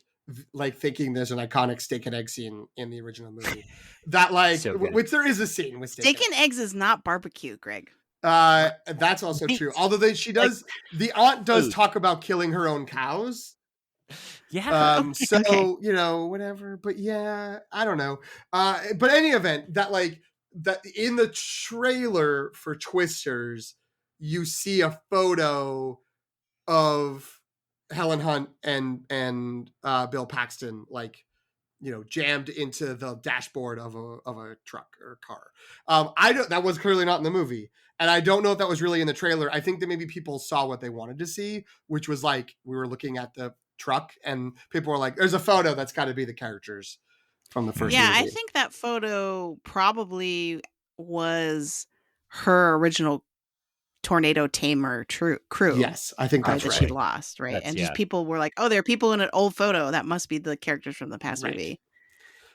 thinking there's an iconic steak and egg scene in the original movie. That So good. which there is a scene with Steak and eggs is not barbecue, Greg. that's also true. Although she does, the aunt does food. talk about killing her own cows. Yeah. So okay. you know, whatever. But yeah, I don't know. But any event, that in the trailer for Twisters, you see a photo of Helen Hunt and Bill Paxton, like, you know, jammed into the dashboard of a truck or car. That was clearly not in the movie, and I don't know if that was really in the trailer. I think that maybe people saw what they wanted to see, which was like, we were looking at the truck and people were like, there's a photo that's got to be the characters from the first Yeah, movie. I think that photo probably was her original tornado tamer crew. Yes, I think that's that right. she lost, right? And just people were like, "Oh, there are people in an old photo. That must be the characters from the past Right. movie."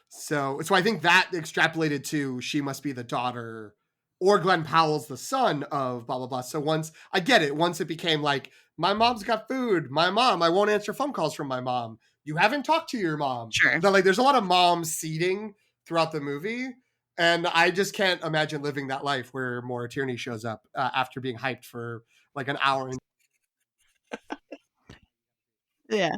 So I think that extrapolated to she must be the daughter, or Glen Powell's the son of blah blah blah. So once I get it, once it became like, my mom's got food, my mom, I won't answer phone calls from my mom, you haven't talked to your mom. Sure. That, like, there's a lot of mom seeding throughout the movie, and I just can't imagine living that life where Maura Tierney shows up after being hyped for like an hour. Yeah.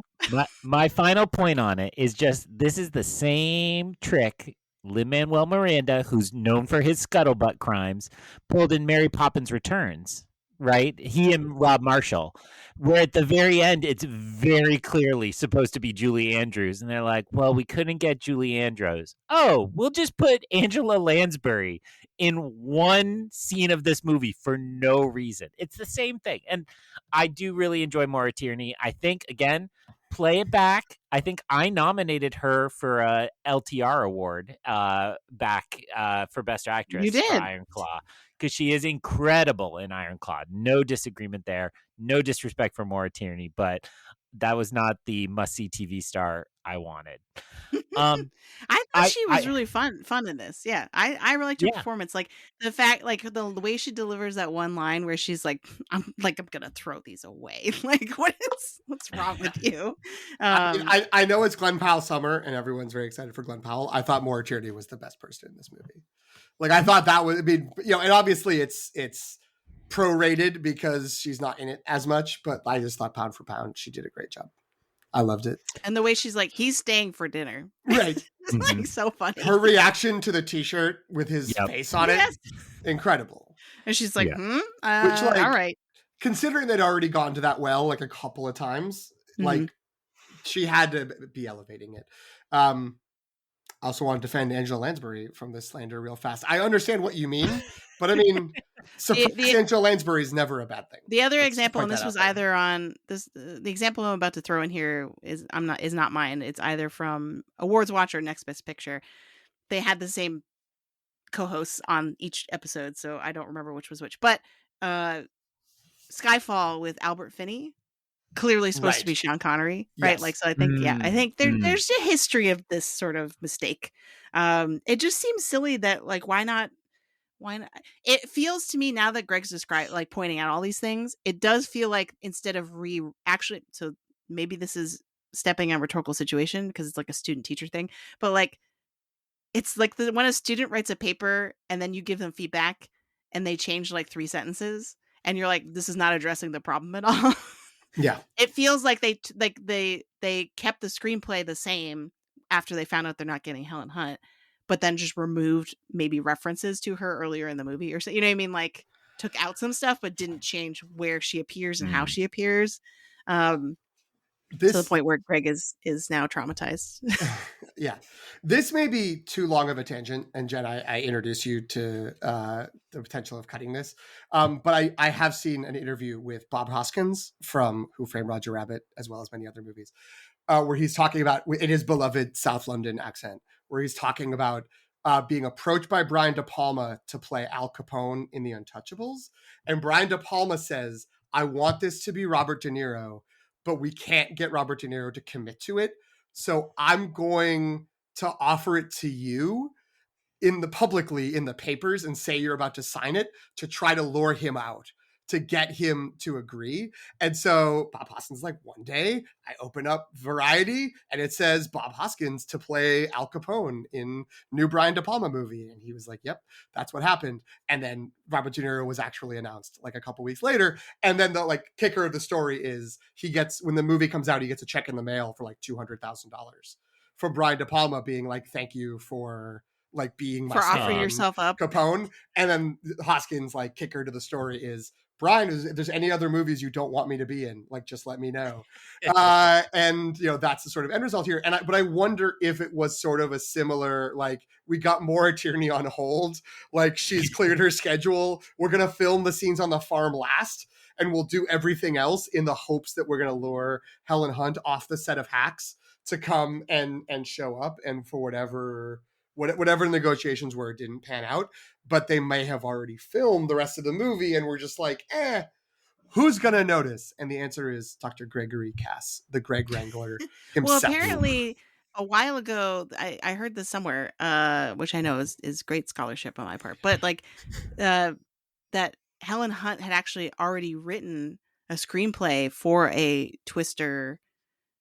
My final point on it is just, this is the same trick Lin-Manuel Miranda, who's known for his scuttlebutt crimes, pulled in Mary Poppins Returns, right? He and Rob Marshall, where at the very end, it's very clearly supposed to be Julie Andrews. And they're like, well, we couldn't get Julie Andrews. Oh, we'll just put Angela Lansbury in one scene of this movie for no reason. It's the same thing. And I do really enjoy Maura Tierney. I think, again, play it back. I think I nominated her for a LTR award back for Best Actress. You did. For Iron Claw, because she is incredible in Iron Claw. No disagreement there. No disrespect for Maura Tierney, but that was not the must-see TV star I wanted. I thought she was really fun in this. Yeah, I really liked her performance. Like the fact, like the way she delivers that one line where she's like, I'm gonna throw these away. Like, what's wrong with you? I know it's Glen Powell summer and everyone's very excited for Glen Powell. I thought Maura Tierney was the best person in this movie. Like, I thought that was, I mean, you know, and obviously it's prorated because she's not in it as much, but I just thought pound for pound, she did a great job. I loved it. And the way she's like, he's staying for dinner. Right. It's like so funny. Her reaction to the t-shirt with his face on it, incredible. And she's like, Which, like, all right. Considering they'd already gone to that well like a couple of times, like, she had to be elevating it. I also want to defend Angela Lansbury from this slander real fast. I understand what you mean, but I mean, Angela Lansbury is never a bad thing. The other example, and this was either on this, the example I'm about to throw in here is not mine. It's either from Awards Watch or Next Best Picture. They had the same co-hosts on each episode, so I don't remember which was which. But Skyfall with Albert Finney, clearly supposed to be Sean Connery, right? Yes. Like, so I think, I think there's a history of this sort of mistake. It just seems silly that, like, why not? It feels to me, now that Greg's described, like, pointing out all these things, it does feel like instead of so maybe this is stepping on Rhetorical Situation because it's like a student teacher thing, but like, it's like when a student writes a paper and then you give them feedback and they change like 3 sentences and you're like, this is not addressing the problem at all. Yeah. It feels like they kept the screenplay the same after they found out they're not getting Helen Hunt, but then just removed maybe references to her earlier in the movie or so, you know what I mean? Like, took out some stuff, but didn't change where she appears and how she appears. To the This point where Greg is now traumatized. yeah, this may be too long of a tangent, and Jen, I introduce you to the potential of cutting this, but I have seen an interview with Bob Hoskins from Who Framed Roger Rabbit, as well as many other movies, where he's talking about, in his beloved South London accent, where he's talking about being approached by Brian De Palma to play Al Capone in The Untouchables, and Brian De Palma says, "I want this to be Robert De Niro, but we can't get Robert De Niro to commit to it. So I'm going to offer it to you publicly in the papers and say you're about to sign it to try to lure him out, to get him to agree." And so Bob Hoskins, like, one day I open up Variety and it says Bob Hoskins to play Al Capone in new Brian De Palma movie. And he was like, yep, that's what happened. And then Robert De Niro was actually announced like a couple weeks later. And then the like kicker of the story is when the movie comes out, he gets a check in the mail for like $200,000 from Brian De Palma being like, thank you for like being my for offering yourself up, Capone. And then Hoskins, like, kicker to the story is, Brian, if there's any other movies you don't want me to be in, like, just let me know. And that's the sort of end result here. But I wonder if it was sort of a similar, like, we got Maura Tierney on hold, like, she's cleared her schedule, we're gonna film the scenes on the farm last, and we'll do everything else in the hopes that we're gonna lure Helen Hunt off the set of Hacks to come and show up, and for whatever the negotiations were, it didn't pan out, but they may have already filmed the rest of the movie and we're just like, who's gonna notice? And the answer is Dr. Gregory Cass, the Greg Wrangler himself. Well, apparently a while ago, I heard this somewhere, which I know is great scholarship on my part, but like that Helen Hunt had actually already written a screenplay for a Twister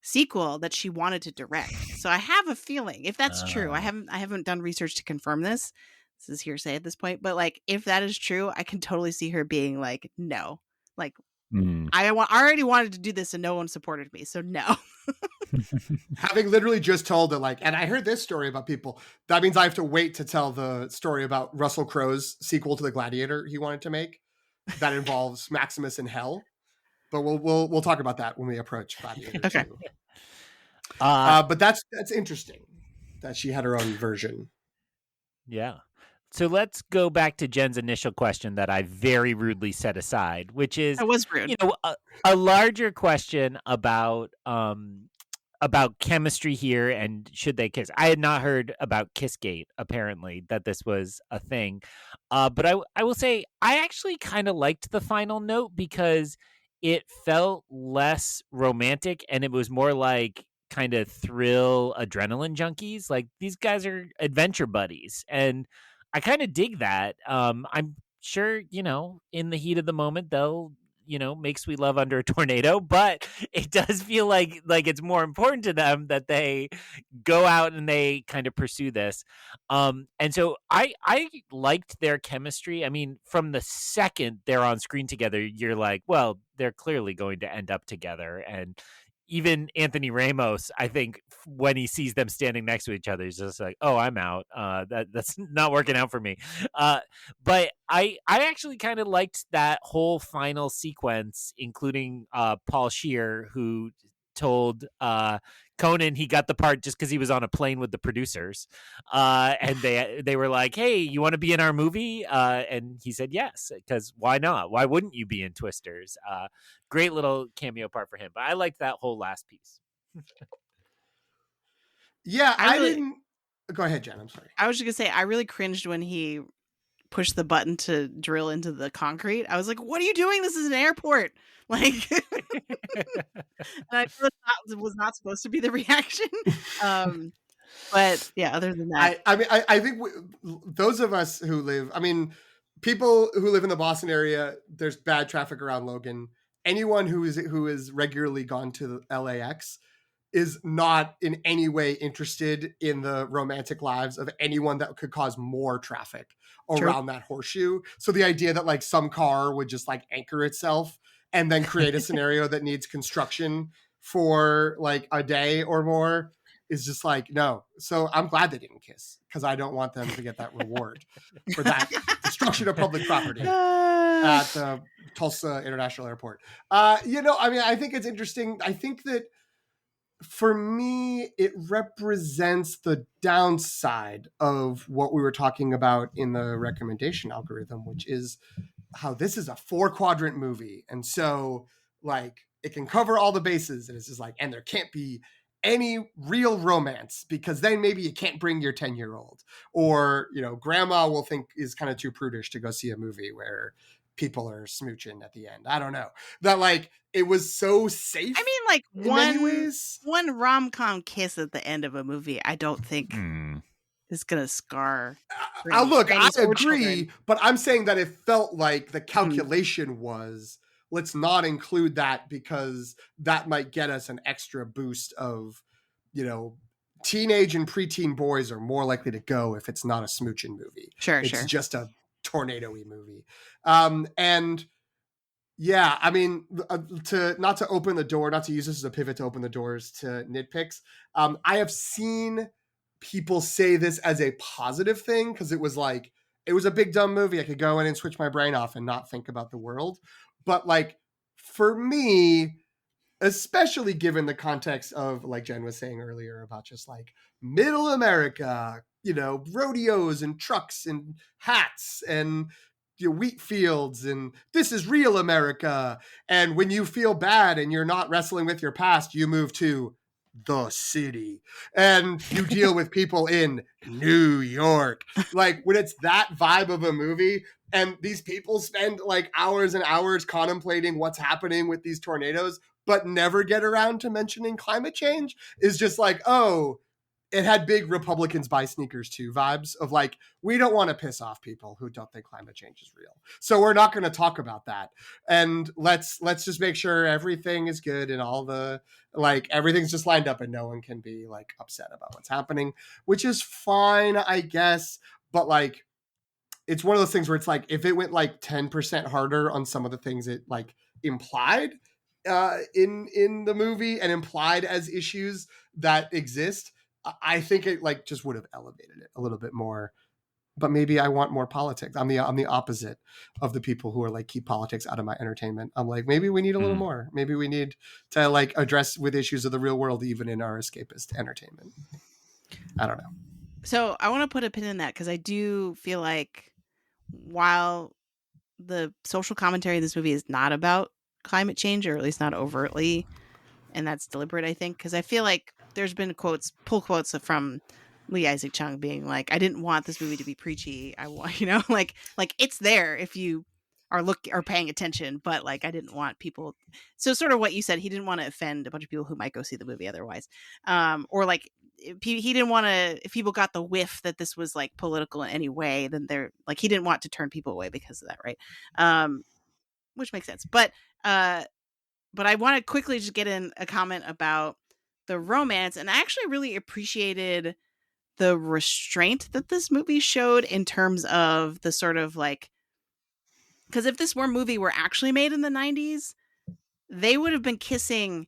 sequel that she wanted to direct. So I have a feeling, if that's true, I haven't done research to confirm this. This is hearsay at this point, but like, if that is true, I can totally see her being like, no, like, I already wanted to do this and no one supported me, so no. Having literally just told it, like, and I heard this story about people, that means I have to wait to tell the story about Russell Crowe's sequel to The Gladiator he wanted to make that involves Maximus in hell. But we'll talk about that when we approach Gladiator. Okay. But that's interesting that she had her own version. Yeah. So let's go back to Jen's initial question that I very rudely set aside, which is, That was rude. A larger question about chemistry here and should they kiss. I had not heard about Kissgate, apparently, that this was a thing. But I will say I actually kind of liked the final note because it felt less romantic and it was more like kind of thrill adrenaline junkies. Like, these guys are adventure buddies and I kind of dig that. I'm sure, in the heat of the moment, they'll, make sweet love under a tornado, but it does feel like it's more important to them that they go out and they kind of pursue this. And so I liked their chemistry. I mean, from the second they're on screen together, you're like, well, they're clearly going to end up together. And even Anthony Ramos, I think, when he sees them standing next to each other, he's just like, "Oh, I'm out. That's not working out for me." But I actually kind of liked that whole final sequence, including Paul Scheer, who told Conan he got the part just because he was on a plane with the producers, and they were like, "Hey, you want to be in our movie?" And he said yes, because why not? Why wouldn't you be in Twisters? Great little cameo part for him. But I liked that whole last piece. Yeah, I didn't. Go ahead, Jen. I'm sorry. I was just gonna say I really cringed when he pushed the button to drill into the concrete. I was like, "What are you doing? This is an airport!" Like, and I know that was not supposed to be the reaction. But yeah, other than that, I think those of us who live, people who live in the Boston area, there's bad traffic around Logan. Anyone who is regularly gone to LAX is not in any way interested in the romantic lives of anyone that could cause more traffic around that horseshoe. So the idea that like some car would just like anchor itself and then create a scenario that needs construction for like a day or more is just like, no. So I'm glad they didn't kiss because I don't want them to get that reward for that destruction of public property at the Tulsa International Airport. I think it's interesting. I think that for me, it represents the downside of what we were talking about in the recommendation algorithm, which is how this is a 4-quadrant movie. And so, like, it can cover all the bases. And it's just like, and there can't be any real romance because then maybe you can't bring your 10-year-old. Or, grandma will think is kind of too prudish to go see a movie where people are smooching at the end. I don't know. That, like, it was so safe. I mean, like, in many ways. one rom-com kiss at the end of a movie, I don't think is gonna scar. Look, I agree, children. but I'm saying that it felt like the calculation was, let's not include that because that might get us an extra boost of, teenage and preteen boys are more likely to go if it's not a smooching movie. It's just a tornado-y movie. And yeah, I mean, not to open the door, not to use this as a pivot to open the doors to nitpicks. I have seen people say this as a positive thing because it was like, it was a big dumb movie. I could go in and switch my brain off and not think about the world. But like, for me, especially given the context of, like Jen was saying earlier, about just like middle America, rodeos and trucks and hats and wheat fields, and this is real America. And when you feel bad and you're not wrestling with your past, you move to the city and you deal with people in New York. Like, when it's that vibe of a movie and these people spend like hours and hours contemplating what's happening with these tornadoes but never get around to mentioning climate change, is just like, oh, it had big Republicans buy sneakers too vibes of like, we don't want to piss off people who don't think climate change is real. So we're not going to talk about that. And let's just make sure everything is good and all the, like, everything's just lined up and no one can be like upset about what's happening, which is fine, I guess. But like, it's one of those things where it's like, if it went like 10% harder on some of the things it like implied in the movie and implied as issues that exist, I think it like just would have elevated it a little bit more. But maybe I want more politics. I'm the opposite of the people who are like, keep politics out of my entertainment. I'm like, maybe we need a little more. Maybe we need to like address with issues of the real world, even in our escapist entertainment. I don't know. So I want to put a pin in that because I do feel like while the social commentary in this movie is not about climate change, or at least not overtly, and that's deliberate, I think, because I feel like there's been pull quotes from Lee Isaac Chung being like, I didn't want this movie to be preachy. I want, like it's there if you are paying attention, but like, I didn't want people. So sort of what you said, he didn't want to offend a bunch of people who might go see the movie otherwise. Or like, he didn't want to, if people got the whiff that this was like political in any way, then they're like, he didn't want to turn people away because of that. Right. Which makes sense. But I want to quickly just get in a comment about the romance. And I actually really appreciated the restraint that this movie showed in terms of the sort of like, because if this movie were actually made in the 90s, they would have been kissing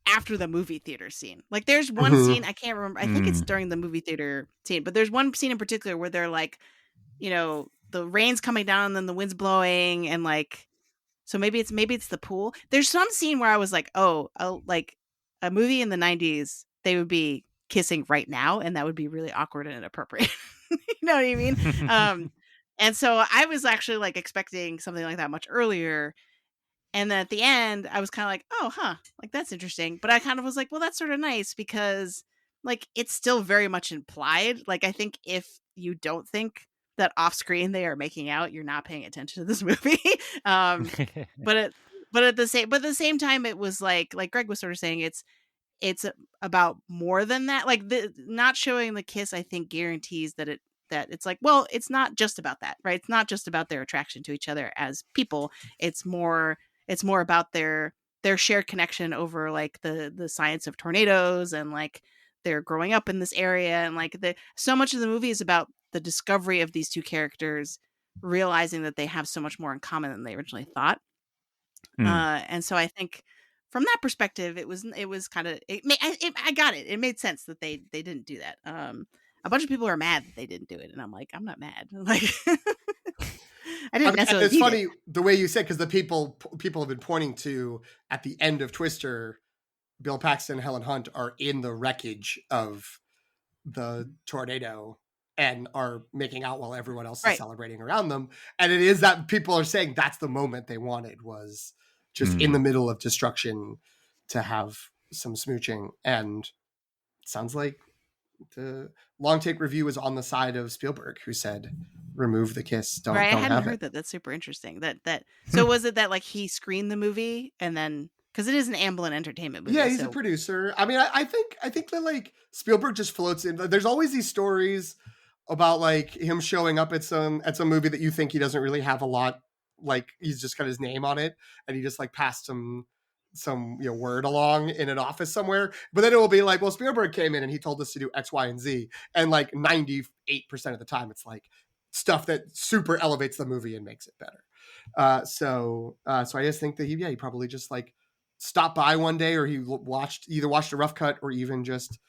after the movie theater scene. Like, there's one scene, I can't remember, I think it's during the movie theater scene, but there's one scene in particular where they're like, the rain's coming down and then the wind's blowing, and like, so maybe it's the pool. There's some scene where I was like, oh, like a movie in the 90s, they would be kissing right now, and that would be really awkward and inappropriate. You know what I mean? And so I was actually like expecting something like that much earlier. And then at the end, I was kind of like, oh, huh, like that's interesting. But I kind of was like, well, that's sort of nice because like it's still very much implied. Like, I think if you don't think that off screen they are making out, you're not paying attention to this movie. But at the same time, it was like Greg was sort of saying, it's about more than that. Like, the not showing the kiss, I think, guarantees that it's like, well, it's not just about that, right? It's not just about their attraction to each other as people. It's more about their shared connection over like the science of tornadoes, and like they're growing up in this area, and like so much of the movie is about the discovery of these two characters realizing that they have so much more in common than they originally thought. And so I think from that perspective, it was kind of, I got it. It made sense that they didn't do that. A bunch of people are mad that they didn't do it, and I'm like, I'm not mad. Like, I didn't necessarily. It's funny the way you said, because the people have been pointing to at the end of Twister, Bill Paxton and Helen Hunt are in the wreckage of the tornado and are making out while everyone else is celebrating around them. And it is that people are saying that's the moment they wanted, was just in the middle of destruction to have some smooching. And it sounds like the long take review is on the side of Spielberg, who said, remove the kiss. Don't I hadn't have heard it. that. That's super interesting. That so was it that like he screened the movie and then, because it is an Amblin Entertainment movie. Yeah, he's a producer. I mean, I think that like Spielberg just floats in. There's always these stories about like him showing up at some movie that you think he doesn't really have a lot, like he's just got his name on it and he just like passed some word along in an office somewhere. But then it will be like, well, Spielberg came in and he told us to do X, Y, and Z, and like 98% of the time it's like stuff that super elevates the movie and makes it better. So I just think that he probably just like stopped by one day, or he either watched a rough cut or even just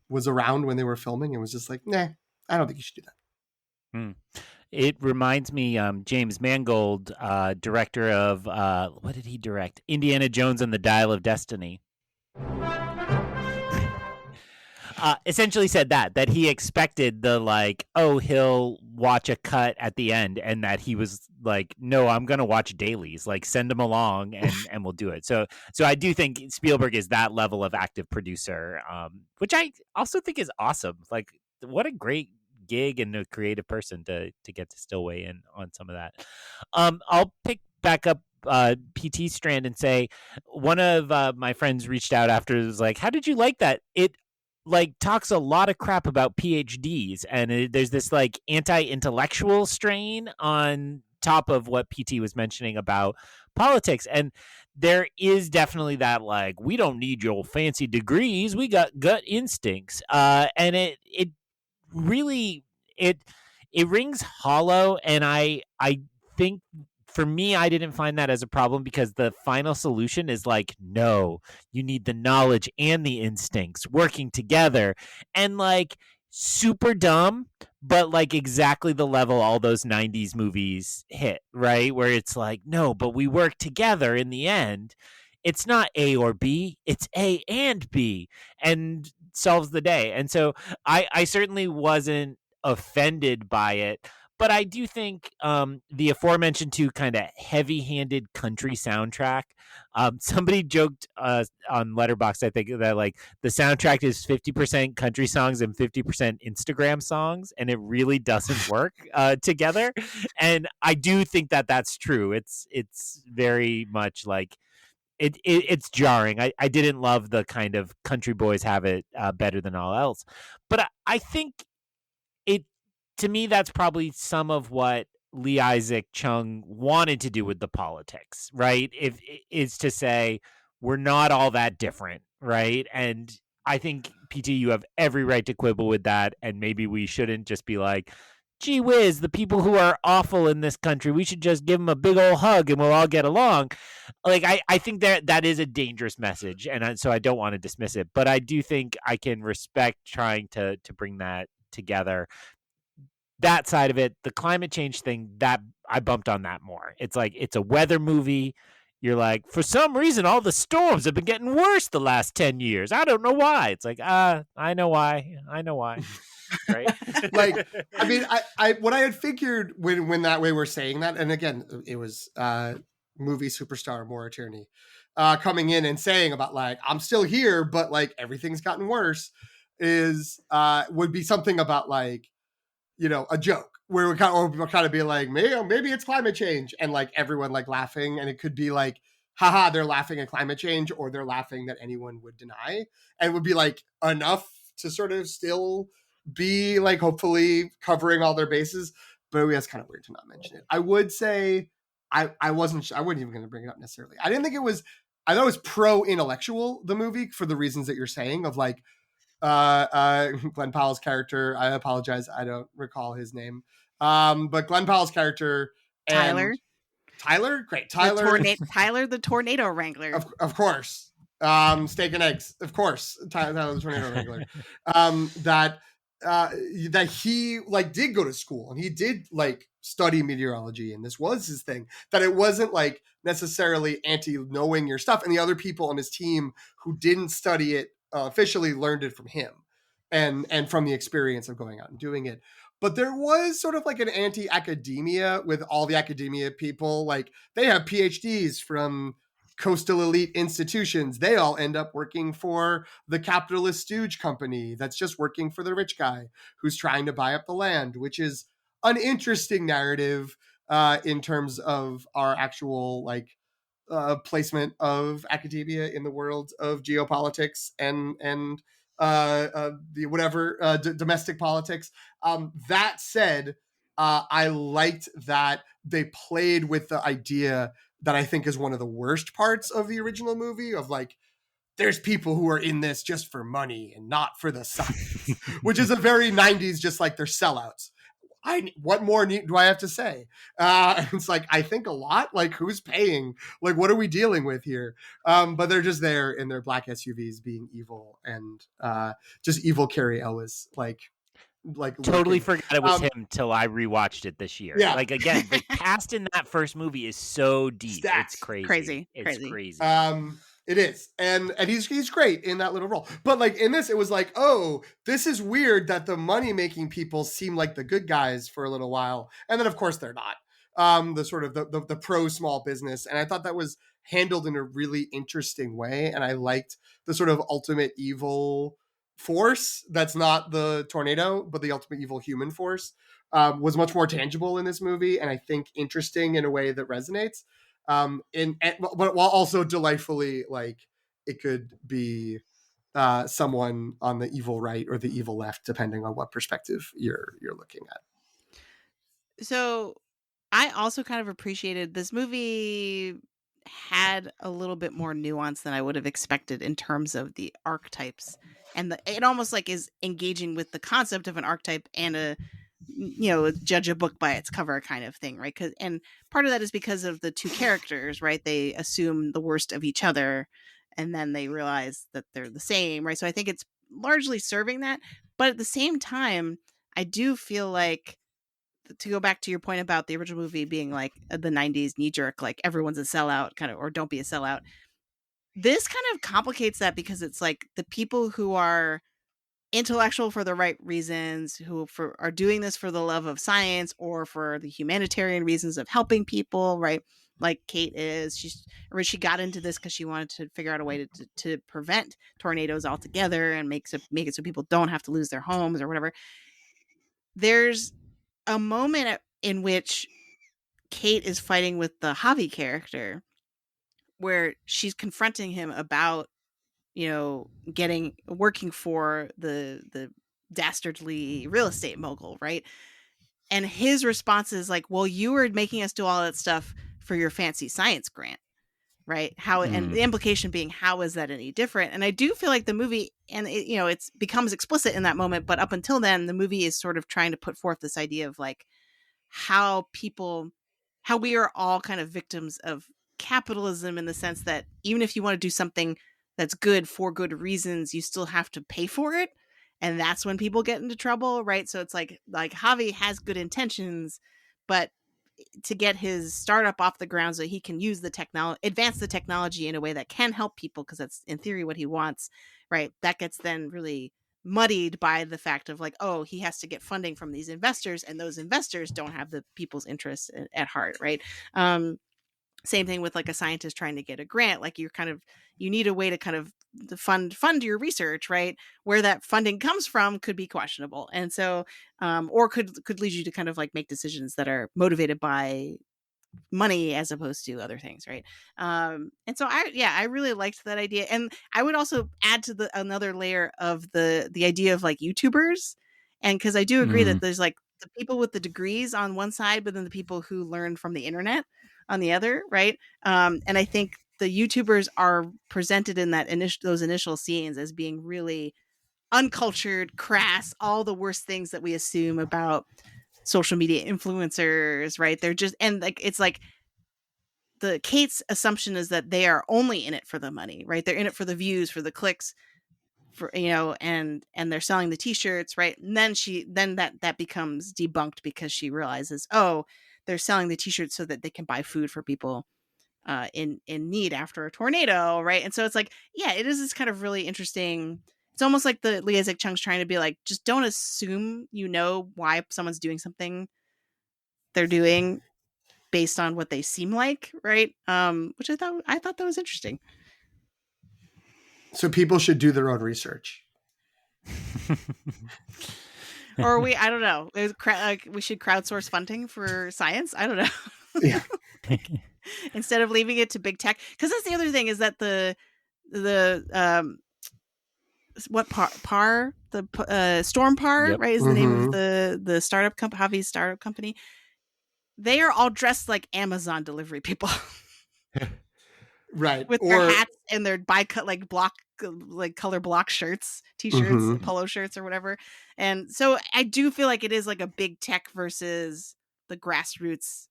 was around when they were filming and was just like, nah, I don't think you should do that. It reminds me, James Mangold, director of, what did he direct? Indiana Jones and the Dial of Destiny. Essentially said that he expected the like, oh, he'll watch a cut at the end, and that he was like, no, I'm going to watch dailies, like send them along and we'll do it. So I do think Spielberg is that level of active producer, which I also think is awesome. Like, what a great gig and a creative person to get to still weigh in on some of that. I'll pick back up PT strand and say one of my friends reached out after, was like, how did you like that? It like talks a lot of crap about PhDs, and there's this like anti-intellectual strain on top of what PT was mentioning about politics. And there is definitely that like, we don't need your fancy degrees, we got gut instincts, and it really it rings hollow. And I think for me, I didn't find that as a problem, because the final solution is like, no, you need the knowledge and the instincts working together, and like super dumb, but like exactly the level all those 90s movies hit, right? Where it's like, no, but we work together in the end. It's not A or B, it's A and B, and solves the day. And so I certainly wasn't offended by it, but I do think the aforementioned two kind of heavy-handed country soundtrack. Somebody joked on Letterboxd, I think, that like the soundtrack is 50% country songs and 50% Instagram songs, and it really doesn't work together. And I do think that that's true. It's very much like it's jarring. I didn't love the kind of country boys have it better than all else, but I think to me, that's probably some of what Lee Isaac Chung wanted to do with the politics, right? Is to say, we're not all that different, right? And I think, PT, you have every right to quibble with that, and maybe we shouldn't just be like, gee whiz, the people who are awful in this country, we should just give them a big old hug and we'll all get along. Like, I think that is a dangerous message, and so I don't want to dismiss it, but I do think I can respect trying to bring that together. That side of it, the climate change thing, that I bumped on that more. It's like, it's a weather movie. You're like, for some reason, all the storms have been getting worse the last 10 years. I don't know why. It's like, I know why. Right. Like, I mean, I what I had figured when that way we're saying that, and again, it was movie superstar Maura Tierney coming in and saying about like, I'm still here, but like everything's gotten worse, is would be something about like, a joke where we're kind of be like, maybe it's climate change, and like everyone like laughing, and it could be like, haha, they're laughing at climate change, or they're laughing that anyone would deny, and it would be like enough to sort of still be like hopefully covering all their bases. But it's kind of weird to not mention it. I would say I wasn't even going to bring it up necessarily. I thought it was pro-intellectual, the movie, for the reasons that you're saying, of like Glen Powell's character. I apologize, I don't recall his name. But Glen Powell's character and Tyler, great. Tyler the tornado wrangler. Of course. Steak and eggs, of course. Tyler the tornado wrangler. That that he like did go to school and he did like study meteorology and this was his thing, that it wasn't like necessarily anti knowing your stuff, and the other people on his team who didn't study it officially learned it from him and from the experience of going out and doing it. But there was sort of like an anti-academia with all the academia people, like they have PhDs from coastal elite institutions. They all end up working for the capitalist stooge company that's just working for the rich guy who's trying to buy up the land, which is an interesting narrative in terms of our actual like placement of academia in the world of geopolitics and the whatever domestic politics. That said, I liked that they played with the idea that I think is one of the worst parts of the original movie of like, there's people who are in this just for money and not for the science, which is a very 90s, just like they're sellouts. What more do I have to say? It's like, I think a lot, like who's paying? Like, what are we dealing with here? But they're just there in their black SUVs being evil and just evil Carrie Ellis, like Totally lurking. forgot it was him till I rewatched it this year. Yeah. Like again, the cast in that first movie is so deep. Stacked. It's crazy. Crazy. It's crazy. It is. And he's great in that little role. But like in this, it was like, oh, this is weird that the money-making people seem like the good guys for a little while. And then of course they're not. The sort of the pro small business. And I thought that was handled in a really interesting way. And I liked the sort of ultimate evil force that's not the tornado, but the ultimate evil human force was much more tangible in this movie. And I think interesting in a way that resonates. But while also delightfully like it could be someone on the evil right or the evil left, depending on what perspective you're looking at. So I also kind of appreciated this movie had a little bit more nuance than I would have expected in terms of the archetypes, and it almost like is engaging with the concept of an archetype and a judge a book by its cover kind of thing, right? And part of that is because of the two characters, right? They assume the worst of each other and then they realize that they're the same, right? So I think it's largely serving that, but at the same time I do feel like, to go back to your point about the original movie being like the 90s knee jerk, like everyone's a sellout kind of, or don't be a sellout. This kind of complicates that because it's like the people who are intellectual for the right reasons, who are doing this for the love of science or for the humanitarian reasons of helping people, right? Like Kate is, she got into this because she wanted to figure out a way to prevent tornadoes altogether and make it so people don't have to lose their homes or whatever. There's a moment in which Kate is fighting with the Javi character where she's confronting him about, working for the dastardly real estate mogul, right? And his response is like, well, you were making us do all that stuff for your fancy science grant, right? And the implication being, how is that any different? And I do feel like the movie, and it becomes explicit in that moment, but up until then, the movie is sort of trying to put forth this idea of like how we are all kind of victims of capitalism, in the sense that even if you want to do something that's good for good reasons, you still have to pay for it. And that's when people get into trouble, right? So it's like Javi has good intentions, but to get his startup off the ground so he can use advance the technology in a way that can help people, because that's in theory what he wants, right? That gets then really muddied by the fact of like, oh, he has to get funding from these investors, and those investors don't have the people's interests at heart, right? Same thing with like a scientist trying to get a grant. Like you need a way to kind of fund your research, right? Where that funding comes from could be questionable. And so, or could lead you to kind of like make decisions that are motivated by money as opposed to other things, right? And so I really liked that idea. And I would also add to another layer of the idea of like YouTubers. And because I do agree that there's like the people with the degrees on one side, but then the people who learn from the internet on the other, right? And I think the YouTubers are presented in those initial scenes as being really uncultured, crass, all the worst things that we assume about social media influencers, right? They're just, and like it's like the Kate's assumption is that they are only in it for the money, right? They're in it for the views, for the clicks, for, and they're selling the t-shirts, right? And then that becomes debunked because she realizes, oh, they're selling the t-shirts so that they can buy food for people in need after a tornado, right? And so it's like, yeah, it is this kind of really interesting. It's almost like the Lee Isaac Chung's trying to be like, just don't assume why someone's doing something they're doing based on what they seem like, right? Which I thought that was interesting. So people should do their own research. Or I don't know. We should crowdsource funding for science. I don't know. Yeah. Instead of leaving it to big tech, because that's the other thing is that the Storm Par, Yep. right, is the name of the startup Javi's startup company. They are all dressed like Amazon delivery people. Right. With their hats and their color block shirts, t-shirts, polo shirts or whatever. And so I do feel like it is like a big tech versus the grassroots,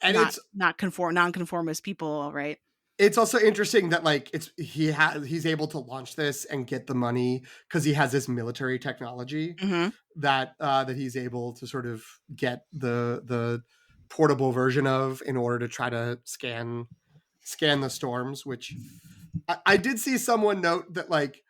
and it's non-conformist people, right? It's also interesting that like he's able to launch this and get the money because he has this military technology that he's able to sort of get the portable version of in order to try to scan the storms, which I did see someone note that like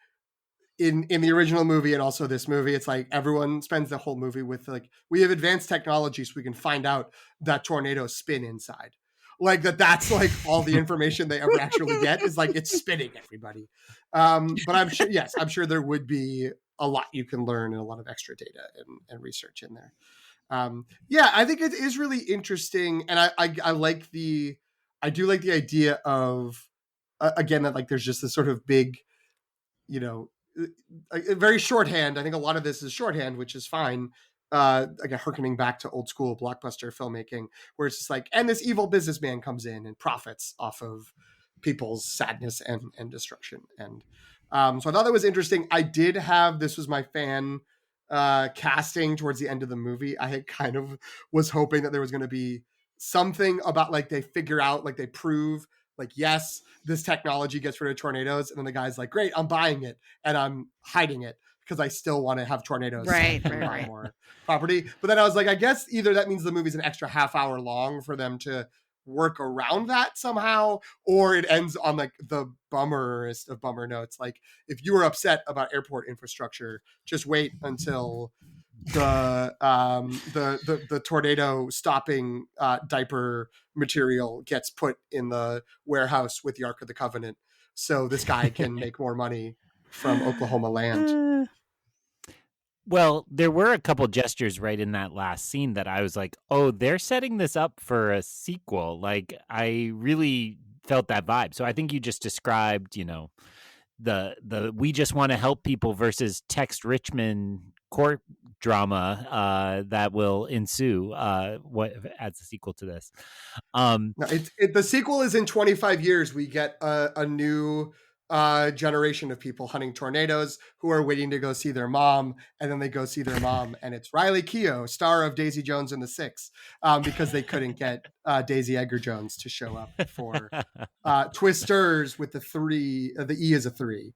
in the original movie and also this movie, it's like everyone spends the whole movie with like, we have advanced technology so we can find out that tornadoes spin inside. Like that's like all the information they ever actually get is like it's spinning everybody. But I'm sure there would be a lot you can learn and a lot of extra data and research in there. I think it is really interesting, and I do like the idea of again that like there's just this sort of big, a very shorthand. I think a lot of this is shorthand, which is fine. Again, harkening back to old school blockbuster filmmaking, where it's just like, and this evil businessman comes in and profits off of people's sadness and destruction. And so I thought that was interesting. I did have, this was my fan casting towards the end of the movie. I had kind of was hoping that there was going to be something about like they figure out, like they prove like, yes, this technology gets rid of tornadoes. And then the guy's like, great, I'm buying it and I'm hiding it because I still want to have tornadoes right. more property. But then I was like, I guess either that means the movie's an extra half hour long for them to work around that somehow, or it ends on like the bummerest of bummer notes. Like if you were upset about airport infrastructure, just wait until the tornado stopping diaper material gets put in the warehouse with the Ark of the Covenant, so this guy can make more money from Oklahoma land. Well, there were a couple gestures right in that last scene that I was like, oh, they're setting this up for a sequel. Like I really felt that vibe. So I think you just described, the we just want to help people versus Tex Richmond court drama that will ensue what as a sequel to this. No, the sequel is in 25 years. We get a new generation of people hunting tornadoes who are waiting to go see their mom, and then they go see their mom, and it's Riley Keough, star of Daisy Jones and the Six, because they couldn't get Daisy Edgar-Jones to show up for Twisters with the E is a 3.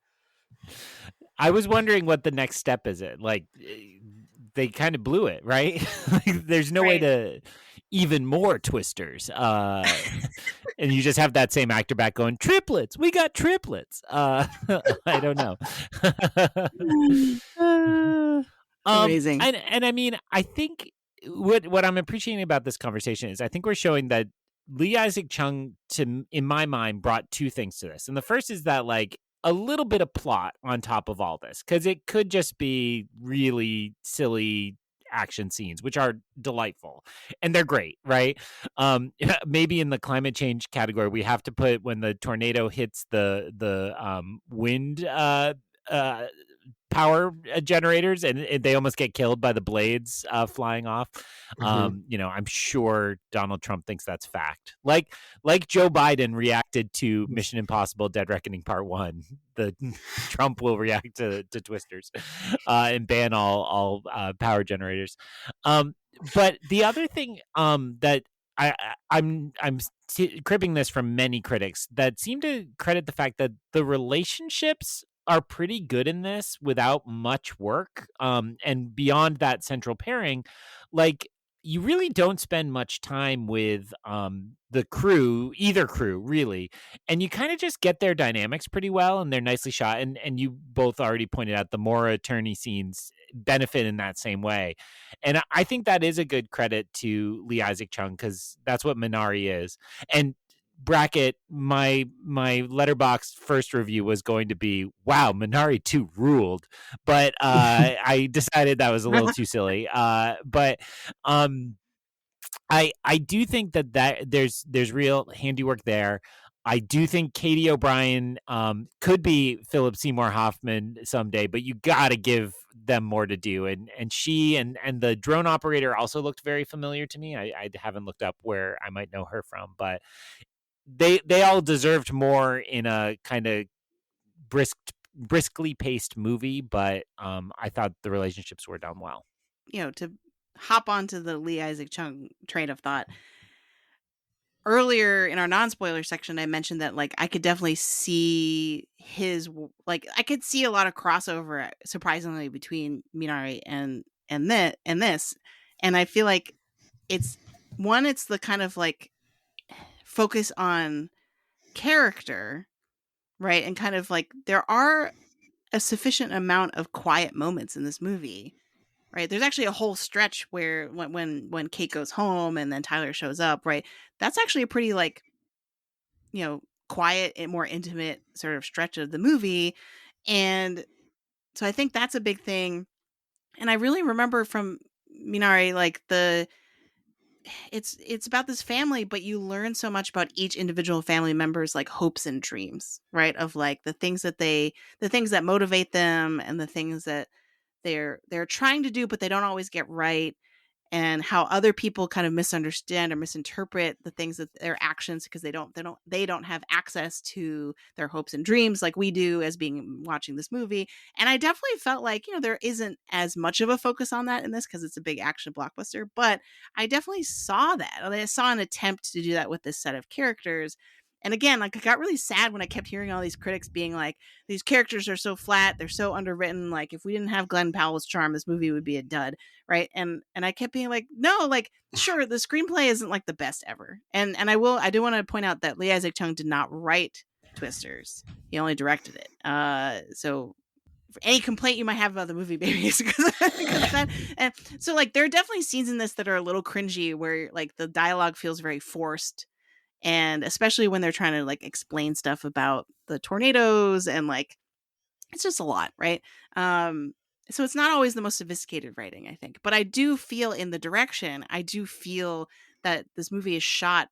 I was wondering what the next step is. It like they kind of blew it, right? There's no way to even more Twisters, and you just have that same actor back going triplets. We got triplets. I don't know. Amazing. And I mean, I think what I'm appreciating about this conversation is I think we're showing that Lee Isaac Chung, in my mind, brought two things to this, and the first is that like a little bit of plot on top of all this, because it could just be really silly action scenes, which are delightful and they're great, right? Maybe in the climate change category, we have to put when the tornado hits the wind power generators and they almost get killed by the blades flying off. I'm sure Donald Trump thinks that's fact. Like Joe Biden reacted to Mission Impossible Dead Reckoning Part 1, the Trump will react to Twisters and ban all power generators. But the other thing that I'm cribbing this from many critics that seem to credit the fact that the relationships are pretty good in this without much work. And beyond that central pairing, like, you really don't spend much time with the crew, either crew, really. And you kind of just get their dynamics pretty well, and they're nicely shot. And you both already pointed out the Mora attorney scenes benefit in that same way. And I think that is a good credit to Lee Isaac Chung, because that's what Minari is. And bracket, my Letterboxd first review was going to be, wow, Minari 2 ruled, but I decided that was a little too silly. But I do think that there's real handiwork there. I do think Katie O'Brien could be Philip Seymour Hoffman someday, but you got to give them more to do. And she and the drone operator also looked very familiar to me. I haven't looked up where I might know her from, but they all deserved more in a kind of briskly paced movie. But I thought the relationships were done well. To hop onto the Lee Isaac Chung train of thought, earlier in our non-spoiler section, I mentioned that like I could definitely see I could see a lot of crossover, surprisingly, between Minari and this, and I feel like it's the kind of like focus on character, right, and kind of like there are a sufficient amount of quiet moments in this movie. Right. There's actually a whole stretch where when Kate goes home and then Tyler shows up, right? That's actually a pretty like, quiet and more intimate sort of stretch of the movie. And so I think that's a big thing. And I really remember from Minari, like it's about this family, but you learn so much about each individual family member's like hopes and dreams, right? Of like the things that motivate them and the things that they're trying to do, but they don't always get right, and how other people kind of misunderstand or misinterpret the things that their actions, because they don't have access to their hopes and dreams like we do as being watching this movie. And I definitely felt like, there isn't as much of a focus on that in this because it's a big action blockbuster, but I definitely saw that. I saw an attempt to do that with this set of characters. And again, like I got really sad when I kept hearing all these critics being like, these characters are so flat, they're so underwritten. Like if we didn't have Glen Powell's charm, this movie would be a dud, right? And I kept being like, no, like sure, the screenplay isn't like the best ever. And I do want to point out that Lee Isaac Chung did not write Twisters; he only directed it. So for any complaint you might have about the movie, maybe it's because of that. And so like there are definitely scenes in this that are a little cringy, where like the dialogue feels very forced. And especially when they're trying to like explain stuff about the tornadoes, and like it's just a lot, right? So it's not always the most sophisticated writing, I think, but I do feel in the direction, I do feel that this movie is shot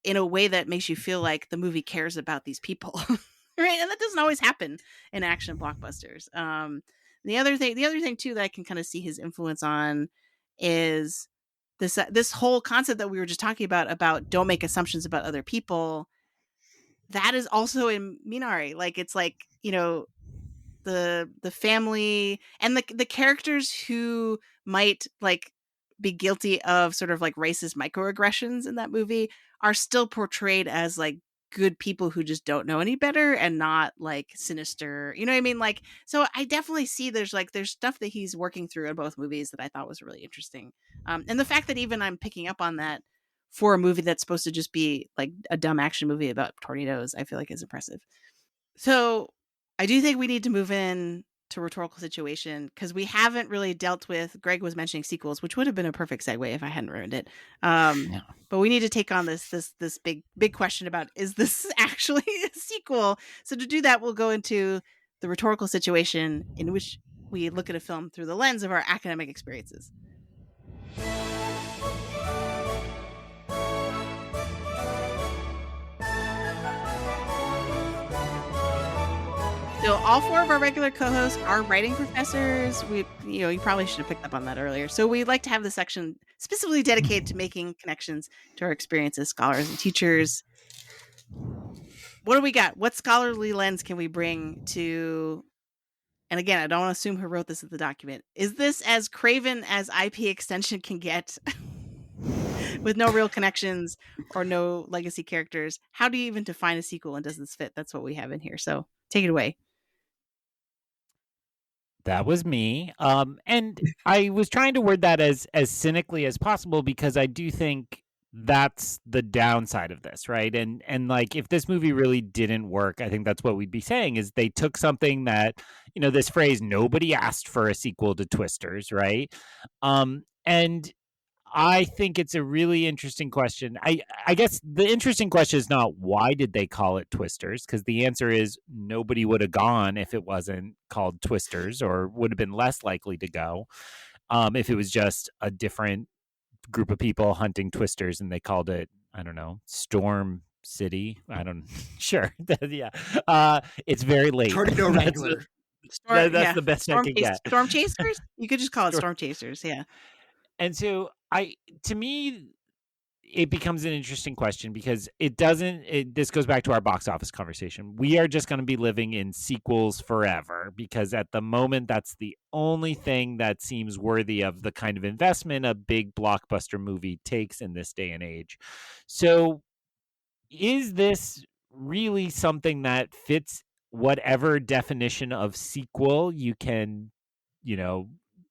in a way that makes you feel like the movie cares about these people, right? And that doesn't always happen in action blockbusters. The other thing too that I can kind of see his influence on is this whole concept that we were just talking about don't make assumptions about other people. That is also in Minari. Like it's like, the family and the characters who might like be guilty of sort of like racist microaggressions in that movie are still portrayed as like good people who just don't know any better and not like sinister, you know what I mean? Like, so I definitely see there's stuff that he's working through in both movies that I thought was really interesting. And the fact that even I'm picking up on that for a movie that's supposed to just be like a dumb action movie about tornadoes, I feel like is impressive. So I do think we need to move in to Rhetorical Situation, because we haven't really dealt with, Greg was mentioning sequels, which would have been a perfect segue if I hadn't ruined it. No. But we need to take on this big question about, is this actually a sequel? So to do that, we'll go into the Rhetorical Situation, in which we look at a film through the lens of our academic experiences. So all four of our regular co-hosts are writing professors. You probably should have picked up on that earlier. So we'd like to have the section specifically dedicated to making connections to our experience as scholars and teachers. What do we got? What scholarly lens can we bring to, and again, I don't want to assume who wrote this in the document. Is this as craven as IP extension can get with no real connections or no legacy characters? How do you even define a sequel, and does this fit? That's what we have in here. So take it away. That was me. And I was trying to word that as cynically as possible, because I do think that's the downside of this, right? And like, if this movie really didn't work, I think that's what we'd be saying, is they took something that, this phrase, nobody asked for a sequel to Twisters, right? And I think it's a really interesting question. I guess the interesting question is not why did they call it Twisters, because the answer is nobody would have gone if it wasn't called Twisters, or would have been less likely to go if it was just a different group of people hunting Twisters and they called it, I don't know, Storm City. I don't sure. Yeah. It's very late. Tornado Wrangler. That's the best I can get. Storm Chasers? You could just call it Storm Storm Chasers, yeah. And so to me, it becomes an interesting question, because this goes back to our box office conversation. We are just going to be living in sequels forever, because at the moment, that's the only thing that seems worthy of the kind of investment a big blockbuster movie takes in this day and age. So is this really something that fits whatever definition of sequel you can,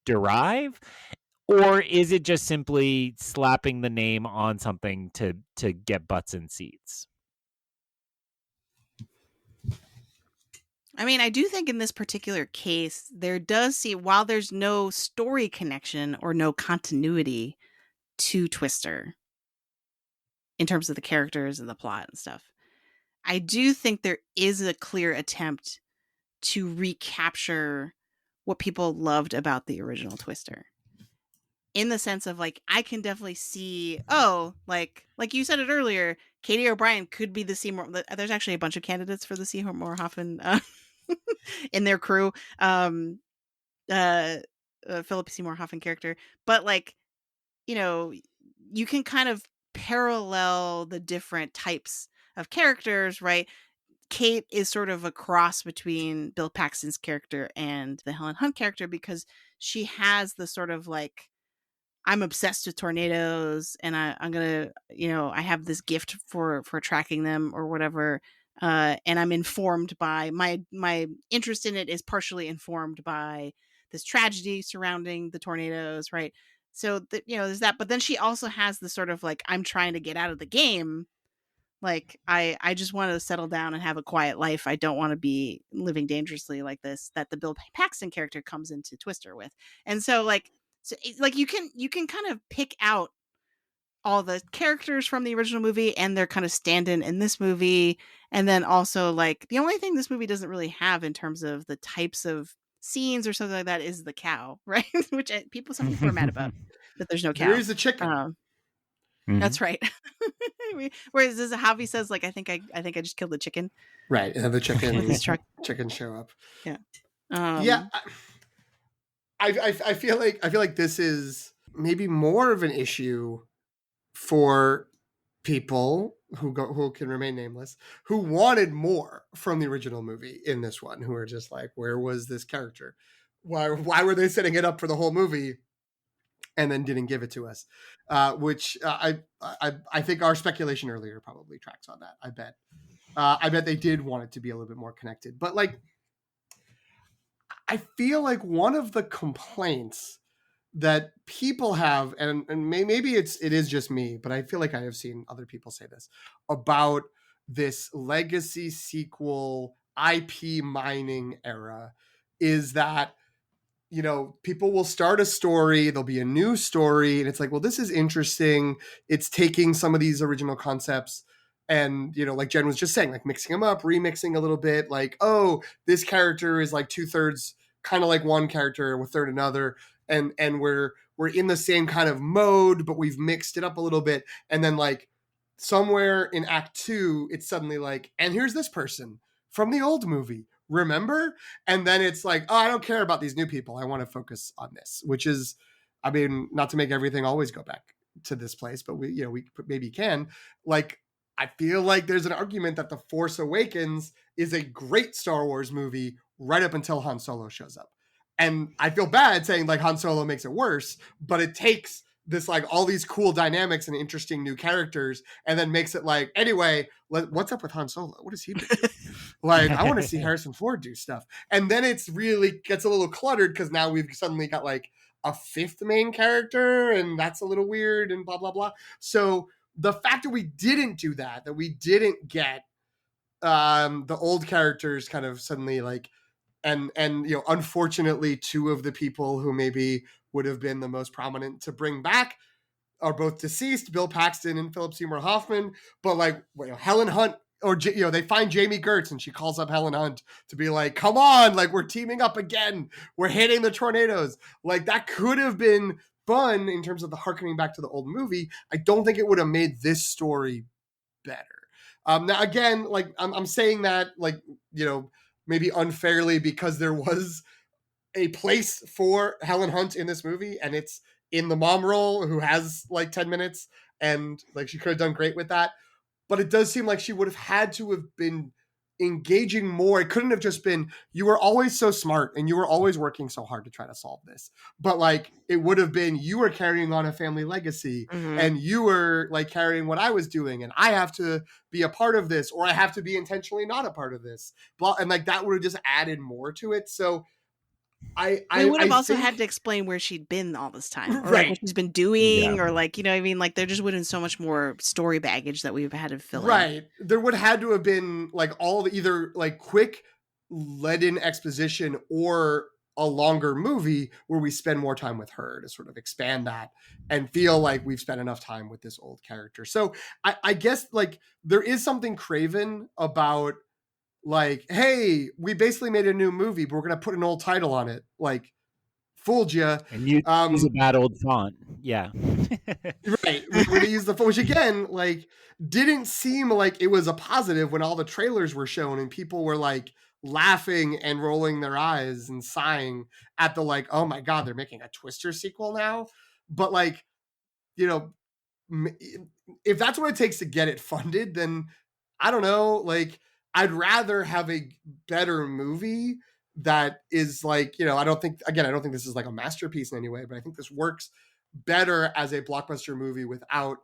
derive? Or is it just simply slapping the name on something to get butts in seats? I mean, I do think in this particular case, there does while there's no story connection or no continuity to Twister in terms of the characters and the plot and stuff, I do think there is a clear attempt to recapture what people loved about the original Twister. In the sense of, like, I can definitely see, like you said it earlier, Katie O'Brien could be the Seymour. There's actually a bunch of candidates for the Seymour Hoffman in their crew. Philip Seymour Hoffman character. But, like, you can kind of parallel the different types of characters, right? Kate is sort of a cross between Bill Paxton's character and the Helen Hunt character, because she has the sort of, like, I'm obsessed with tornadoes, and I'm gonna, I have this gift for tracking them or whatever, and I'm informed by my interest in it is partially informed by this tragedy surrounding the tornadoes, right? So that, there's that, but then she also has the sort of, like, I'm trying to get out of the game. Like, I just want to settle down and have a quiet life. I don't want to be living dangerously like this, that the Bill Paxton character comes into Twister with. And so, like, you can kind of pick out all the characters from the original movie and their kind of stand-in in this movie. And then also, like, the only thing this movie doesn't really have in terms of the types of scenes or something like that is the cow, right? Which some people are mad about, that there's no cow. Here's the chicken. That's right. Whereas this Javi says, like, I think I just killed the chicken. Right, and then the chicken with his truck. Chickens show up. Yeah. Yeah. I feel like this is maybe more of an issue for people who can remain nameless, who wanted more from the original movie in this one, who are just like, where was this character? Why were they setting it up for the whole movie and then didn't give it to us? Which I think our speculation earlier probably tracks on that. I bet they did want it to be a little bit more connected. But, like, I feel like one of the complaints that people have, and maybe it is just me, but I feel like I have seen other people say this about this legacy sequel IP mining era, is that, people will start a story, there'll be a new story, and it's like, well, this is interesting. It's taking some of these original concepts and, like Jen was just saying, like, mixing them up, remixing a little bit, like, oh, this character is like 2/3 kind of like one character, 1/3 another. And we're in the same kind of mode, but we've mixed it up a little bit. And then, like, somewhere in Act 2, it's suddenly like, and here's this person from the old movie, remember? And then it's like, oh, I don't care about these new people. I want to focus on this, which is, I mean, not to make everything always go back to this place, but we maybe can. Like, I feel like there's an argument that The Force Awakens is a great Star Wars movie right up until Han Solo shows up. And I feel bad saying, like, Han Solo makes it worse, but it takes this, like, all these cool dynamics and interesting new characters and then makes it like, anyway, what's up with Han Solo? What is he doing? Like, I want to see Harrison Ford do stuff. And then it's really gets a little cluttered because now we've suddenly got like a fifth main character, and that's a little weird and blah, blah, blah. So the fact that we didn't do that we didn't get the old characters kind of suddenly like, and unfortunately, two of the people who maybe would have been the most prominent to bring back are both deceased, Bill Paxton and Philip Seymour Hoffman. But like, Helen Hunt, or they find Jamie Gertz and she calls up Helen Hunt to be like, come on, like, we're teaming up again, we're hitting the tornadoes. Like, that could have been fun in terms of the harkening back to the old movie. I don't think it would have made this story better. Now again, like, I'm saying that, like, maybe unfairly, because there was a place for Helen Hunt in this movie, and it's in the mom role, who has like 10 minutes, and like, she could have done great with that. But it does seem like she would have had to have been engaging more. It couldn't have just been, you were always so smart and you were always working so hard to try to solve this. But like, it would have been, you were carrying on a family legacy, and you were like carrying what I was doing, and I have to be a part of this, or I have to be intentionally not a part of this. And like, that would have just added more to it. So we would have also had to explain where she'd been all this time, or like what she's been doing, or like, I mean, like, there just would have been so much more story baggage that we've had to fill in. Right. There would have had to have been like all the either like quick let-in exposition or a longer movie where we spend more time with her to sort of expand that and feel like we've spent enough time with this old character. So I guess like there is something craven about like, hey, we basically made a new movie, but we're going to put an old title on it. Like, fooled you. And you use a bad old font. Yeah. Right. We're going to use the font, which again, like, didn't seem like it was a positive when all the trailers were shown and people were like laughing and rolling their eyes and sighing at the like, oh my God, they're making a Twister sequel now. But like, if that's what it takes to get it funded, then I don't know, like, I'd rather have a better movie that is like, I don't think this is like a masterpiece in any way, but I think this works better as a blockbuster movie without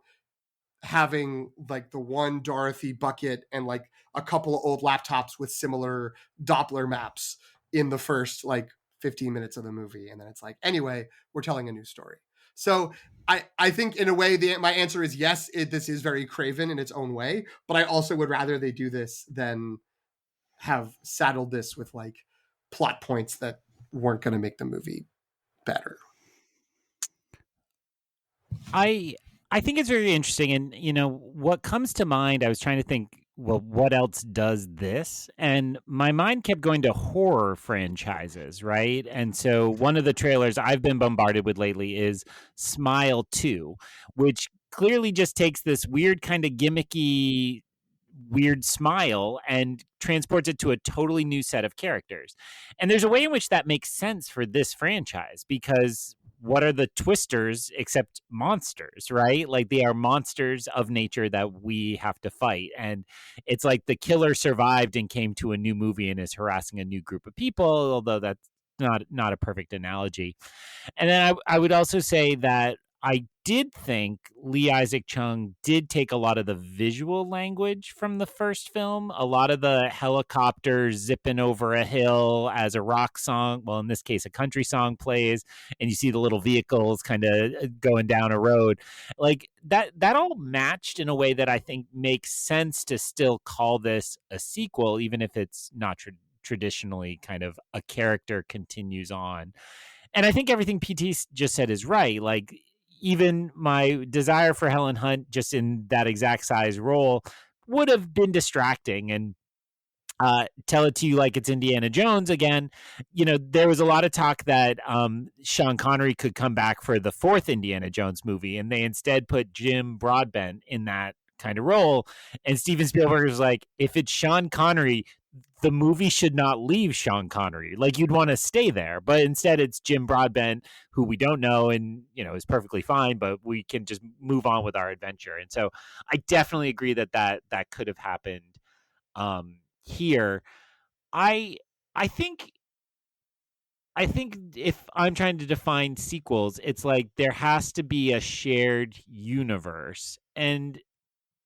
having like the one Dorothy bucket and like a couple of old laptops with similar Doppler maps in the first like 15 minutes of the movie. And then it's like, anyway, we're telling a new story. So I think in a way, my answer is yes, this is very craven in its own way, but I also would rather they do this than have saddled this with like plot points that weren't going to make the movie better. I think it's very interesting. And, what comes to mind, I was trying to think, well, what else does this? And my mind kept going to horror franchises, right? And so one of the trailers I've been bombarded with lately is Smile 2, which clearly just takes this weird kind of gimmicky, weird smile and transports it to a totally new set of characters. And there's a way in which that makes sense for this franchise, because what are the Twisters except monsters, right? Like, they are monsters of nature that we have to fight. And it's like the killer survived and came to a new movie and is harassing a new group of people, although that's not a perfect analogy. And then I would also say that I did think Lee Isaac Chung did take a lot of the visual language from the first film. A lot of the helicopters zipping over a hill as a rock song, well, in this case, a country song plays, and you see the little vehicles kind of going down a road. Like, that all matched in a way that I think makes sense to still call this a sequel, even if it's not traditionally kind of a character continues on. And I think everything PT just said is right. Like, even my desire for Helen Hunt just in that exact size role would have been distracting. And tell it to you like it's Indiana Jones again. There was a lot of talk that Sean Connery could come back for the fourth Indiana Jones movie, and they instead put Jim Broadbent in that kind of role. And Steven Spielberg was like, if it's Sean Connery, the movie should not leave Sean Connery. Like, you'd want to stay there, but instead it's Jim Broadbent, who we don't know and, is perfectly fine, but we can just move on with our adventure. And so I definitely agree that could have happened here. I think if I'm trying to define sequels, it's like there has to be a shared universe. And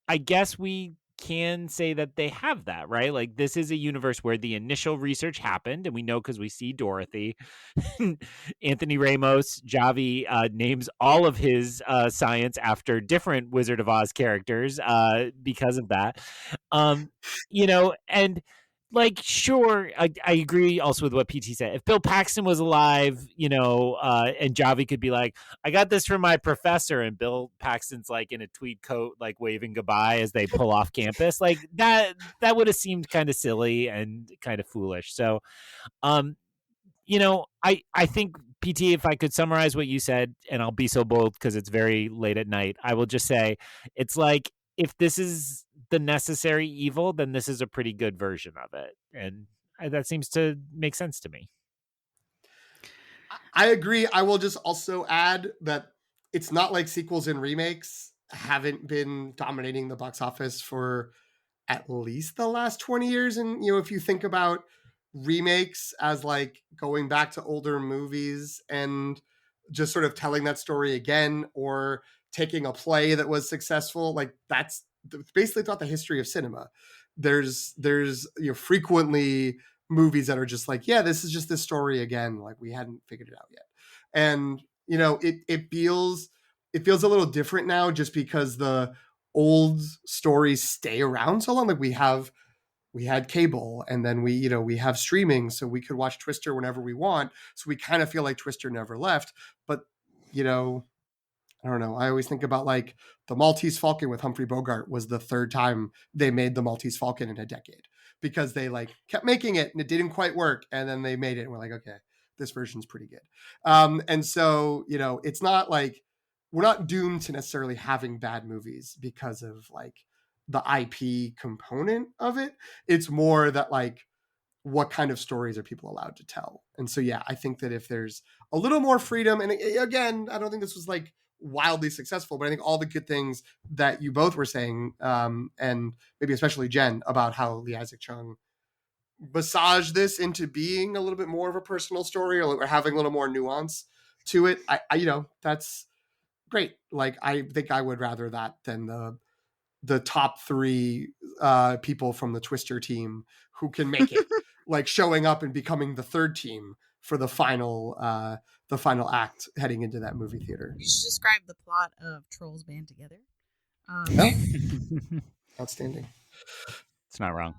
I guess we can say that they have that, right? Like, this is a universe where the initial research happened, and we know because we see Dorothy. Anthony Ramos, Javi, names all of his science after different Wizard of Oz characters because of that. And like, sure, I agree also with what PT said. If Bill Paxton was alive, and Javi could be like, I got this from my professor, and Bill Paxton's like in a tweed coat, like waving goodbye as they pull off campus, like that would have seemed kind of silly and kind of foolish. So, I think, PT, if I could summarize what you said, and I'll be so bold because it's very late at night, I will just say it's like, if this is the necessary evil, then this is a pretty good version of it. And that seems to make sense to me. I agree. I will just also add that it's not like sequels and remakes haven't been dominating the box office for at least the last 20 years. And, if you think about remakes as like going back to older movies and just sort of telling that story again, or taking a play that was successful, like that's basically throughout the history of cinema. There's frequently movies that are just like, yeah, this is just this story again, like we hadn't figured it out yet. And it feels a little different now, just because the old stories stay around so long. Like we had cable, and then we have streaming, so we could watch Twister whenever we want. So we kind of feel like Twister never left. But I don't know. I always think about like the Maltese Falcon with Humphrey Bogart was the third time they made the Maltese Falcon in a decade, because they like kept making it and it didn't quite work. And then they made it and we're like, okay, this version's pretty good. And so, it's not like we're not doomed to necessarily having bad movies because of like the IP component of it. It's more that like, what kind of stories are people allowed to tell? And so, yeah, I think that if there's a little more freedom, and again, I don't think this was like wildly successful, but I think all the good things that you both were saying, and maybe especially Jen, about how Lee Isaac Chung massaged this into being a little bit more of a personal story, or having a little more nuance to it. I that's great. Like, I think I would rather that than the top three people from the Twister team who can make it, like showing up and becoming the third team for the final act heading into that movie theater. You should describe the plot of Trolls Band Together. No. Outstanding. It's not wrong.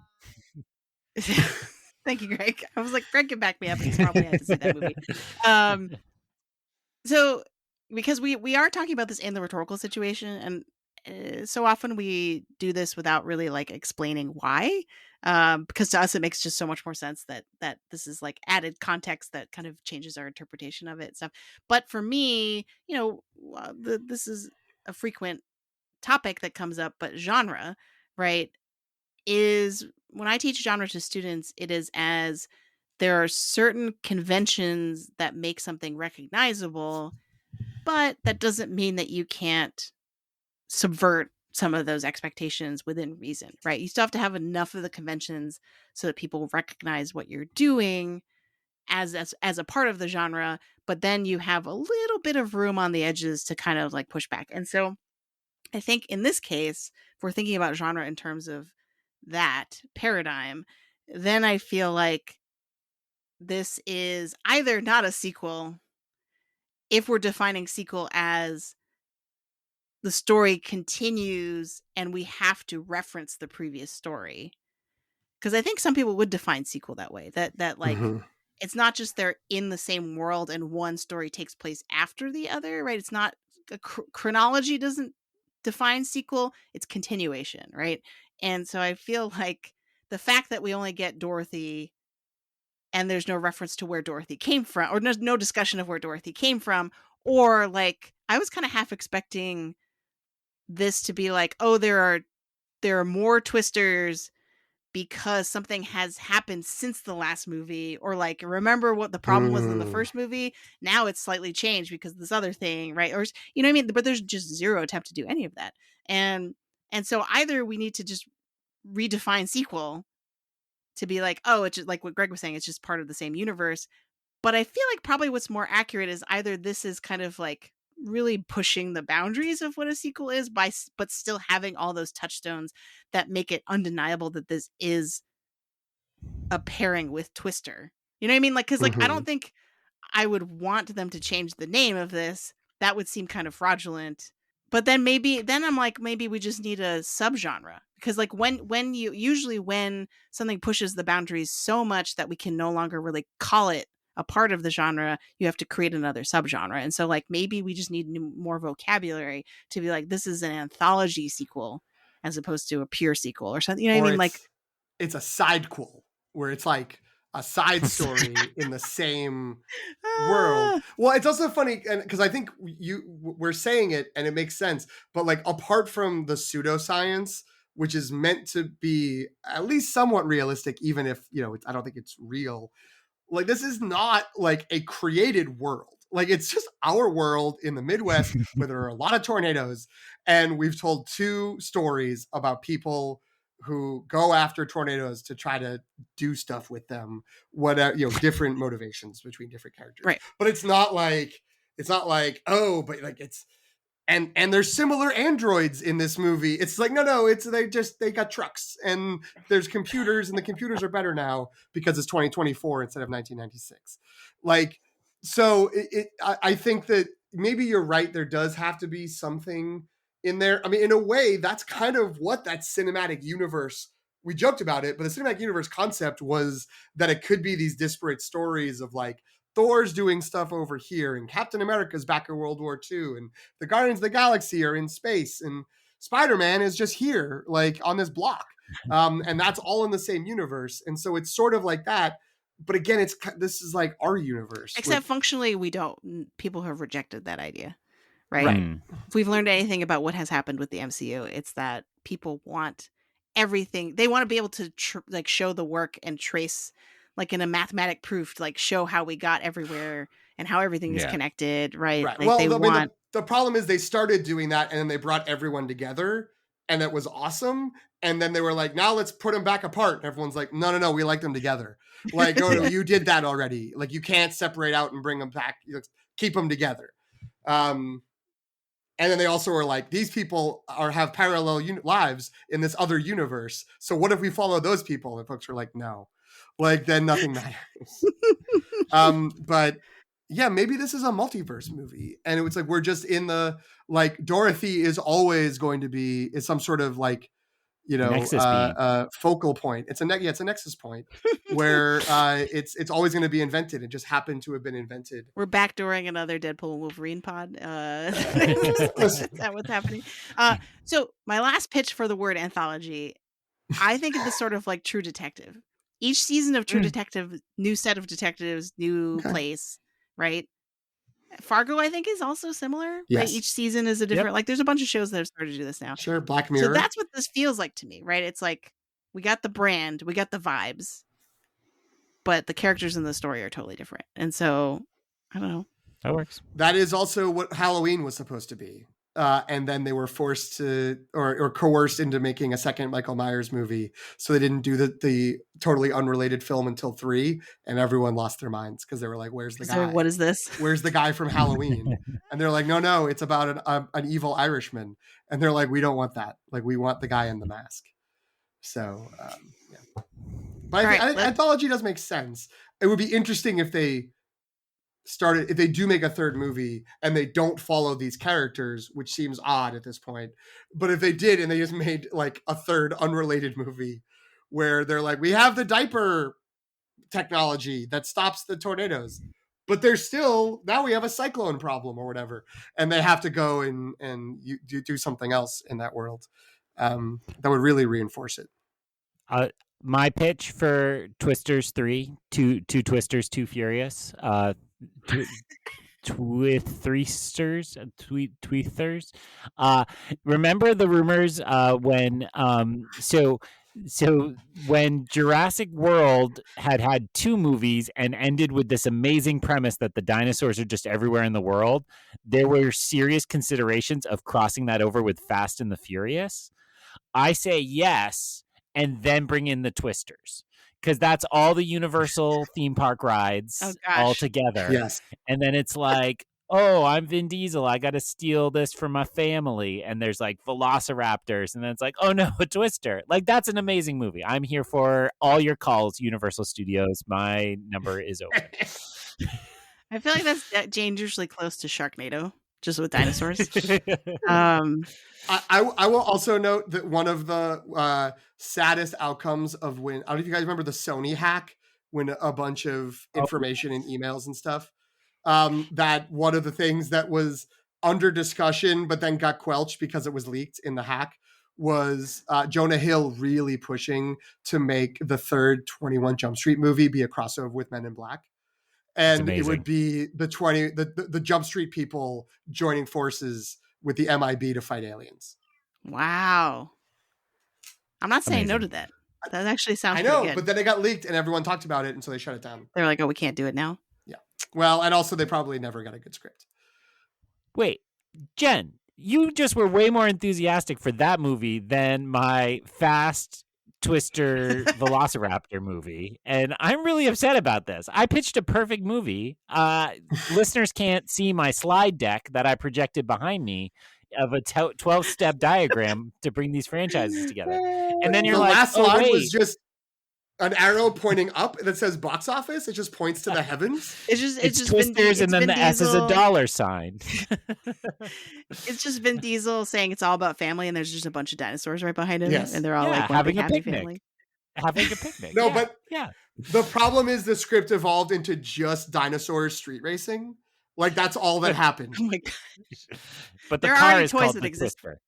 Thank you, Greg. I was like, Greg can back me up. He's probably had to see that movie. So, because we are talking about this in the rhetorical situation, and so often we do this without really like explaining why, because to us it makes just so much more sense that this is like added context that kind of changes our interpretation of it and stuff. But for me, this is a frequent topic that comes up, but genre, right, is when I teach genre to students, it is as there are certain conventions that make something recognizable, but that doesn't mean that you can't subvert some of those expectations within reason, right? You still have to have enough of the conventions so that people recognize what you're doing as a part of the genre, but then you have a little bit of room on the edges to kind of like push back. And so I think in this case, if we're thinking about genre in terms of that paradigm, then I feel like this is either not a sequel, if we're defining sequel as the story continues and we have to reference the previous story. Because I think some people would define sequel that way, that like, it's not just they're in the same world and one story takes place after the other, right? It's not chronology doesn't define sequel, it's continuation, right? And so I feel like the fact that we only get Dorothy and there's no reference to where Dorothy came from, or there's no discussion of where Dorothy came from, or like I was kind of half expecting this to be like, oh, there are more Twisters because something has happened since the last movie, or like, remember what the problem was in the first movie, now it's slightly changed because this other thing, right? Or you know what I mean? But there's just zero attempt to do any of that. And so either we need to just redefine sequel to be like, oh, it's just like what Greg was saying, it's just part of the same universe. But I feel like probably what's more accurate is either this is kind of like really pushing the boundaries of what a sequel is but still having all those touchstones that make it undeniable that this is a pairing with Twister. You know what I mean? Like, because like I don't think I would want them to change the name of this. That would seem kind of fraudulent. But then I'm like, maybe we just need a subgenre, because like when something pushes the boundaries so much that we can no longer really call it a part of the genre, you have to create another subgenre. And so like maybe we just need more vocabulary to be like, this is an anthology sequel as opposed to a pure sequel or something. You know what I mean? Like, it's a sidequel where it's like a side story in the same world. Well, it's also funny because I think we're saying it and it makes sense, but like apart from the pseudoscience, which is meant to be at least somewhat realistic, even if, you know, I don't think it's real. Like, this is not like a created world. Like, it's just our world in the Midwest where there are a lot of tornadoes. And we've told 2 stories about people who go after tornadoes to try to do stuff with them, whatever, you know, different motivations between different characters. Right. But it's not like, oh, but like it's, and there's similar androids in this movie. It's like, no, it's they got trucks and there's computers and the computers are better now because it's 2024 instead of 1996. Like, so I think that maybe you're right. There does have to be something in there. I mean, in a way, that's kind of what that cinematic universe, we joked about it, but the cinematic universe concept was that it could be these disparate stories of like, Thor's doing stuff over here, and Captain America's back in World War II, and the Guardians of the Galaxy are in space, and Spider-Man is just here, like on this block. And that's all in the same universe. And so it's sort of like that. But again, this is like our universe. Except functionally, people have rejected that idea, right? If we've learned anything about what has happened with the MCU, it's that people want everything. They want to be able to like show the work and trace, like in a mathematic proof, to like show how we got everywhere and how everything is connected, right? Like well, the problem is they started doing that and then they brought everyone together and it was awesome. And then they were like, now let's put them back apart. And everyone's like, no, we like them together. Like, oh, you did that already. Like, you can't separate out and bring them back. Keep them together. And then they also were like, these people have parallel lives in this other universe. So what if we follow those people? And folks were like, no. Like, then nothing matters. But yeah, maybe this is a multiverse movie. And it was like, we're just in the, like, Dorothy is always going to be some sort of like, you know, focal point. It's a nexus point where it's always going to be invented. It just happened to have been invented. We're backdooring another Deadpool Wolverine pod. Is that what's happening? So my last pitch for the word anthology, I think of this sort of like True Detective. Each season of True Detective, new set of detectives, new place, right? Fargo, I think, is also similar. Yes. Right? Each season is a different, like, there's a bunch of shows that have started to do this now. Sure, Black Mirror. So that's what this feels like to me, right? It's like, we got the brand, we got the vibes, but the characters in the story are totally different. And so, I don't know. That works. That is also what Halloween was supposed to be. And then they were forced to, or coerced into making a second Michael Myers movie. So they didn't do the totally unrelated film until 3, and everyone lost their minds because they were like, where's the guy? What is this? Where's the guy from Halloween? And they're like, no, it's about an evil Irishman. And they're like, we don't want that. Like, we want the guy in the mask. So, yeah. But I think anthology does make sense. It would be interesting if they do make a third movie and they don't follow these characters, which seems odd at this point. But if they did and they just made like a third unrelated movie where they're like, we have the diaper technology that stops the tornadoes, but there's still, now we have a cyclone problem or whatever, and they have to go and do something else in that world, that would really reinforce it. My pitch for Twisters 3, two Twisters, Too Furious, Twisters. Remember the rumors when so when Jurassic World had 2 movies and ended with this amazing premise that the dinosaurs are just everywhere in the world, there were serious considerations of crossing that over with Fast and the Furious. I say yes, and then bring in the Twisters, because that's all the Universal theme park rides all together. Yes. And then it's like, oh, I'm Vin Diesel. I got to steal this for my family. And there's like velociraptors. And then it's like, oh no, a twister. Like, that's an amazing movie. I'm here for all your calls, Universal Studios. My number is open. I feel like that's dangerously close to Sharknado, just with dinosaurs. I will also note that one of the saddest outcomes of when, I don't know if you guys remember the Sony hack, when a bunch of information and emails and stuff, that one of the things that was under discussion but then got quelched because it was leaked in the hack was Jonah Hill really pushing to make the third 21 Jump Street movie be a crossover with Men in Black. And it would be the Jump Street people joining forces with the MIB to fight aliens. Wow. I'm not saying no to that. That actually sounds pretty good. But then it got leaked and everyone talked about it, and so they shut it down. They're like, oh, we can't do it now? Yeah. Well, and also they probably never got a good script. Wait, Jen, you just were way more enthusiastic for that movie than my Fast Twister Velociraptor movie, and I'm really upset about this. I pitched a perfect movie. Listeners can't see my slide deck that I projected behind me of a 12-step diagram to bring these franchises together. And then you're the like, last oh, slide wait. was just an arrow pointing up that says box office. It just points to the heavens. It's just Twisters, and then the S is a dollar sign. It's just Vin Diesel saying it's all about family, and there's just a bunch of dinosaurs right behind him, and they're all like having a happy picnic. family. Having a picnic. No, but the problem is the script evolved into just dinosaur street racing. Like, that's all that happened. Oh my gosh. But there car are is toys called that the exist. Twister.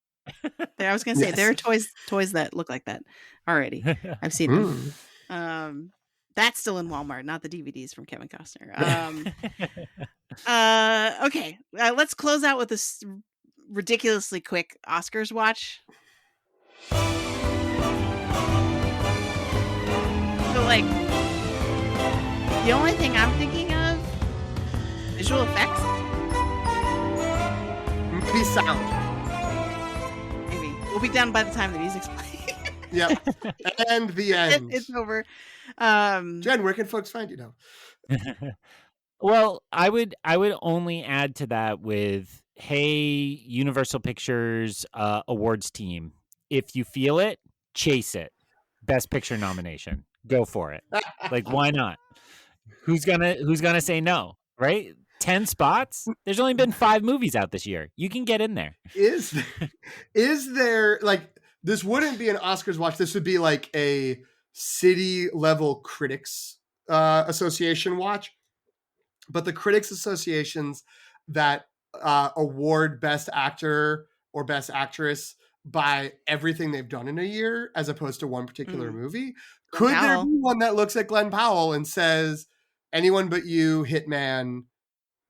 I was gonna say there are toys that look like that already. I've seen them. That's still in Walmart, not the DVDs from Kevin Costner. Okay, let's close out with this ridiculously quick Oscars watch. So, like, the only thing I'm thinking of, visual effects. Maybe sound. Maybe we'll be done by the time the music's playing. Yep. And the end. It's over. Jen, where can folks find you now? Well, I would only add to that with, hey, Universal Pictures awards team, if you feel it, chase it. Best Picture nomination. Go for it. Like, why not? Who's gonna say no, right? 10 spots? There's only been 5 movies out this year. You can get in there. Is there like, this wouldn't be an Oscars watch. This would be like a city level critics association watch. But the critics associations that award best actor or best actress by everything they've done in a year, as opposed to one particular movie. Could there be one that looks at Glen Powell and says, Anyone But You, Hitman,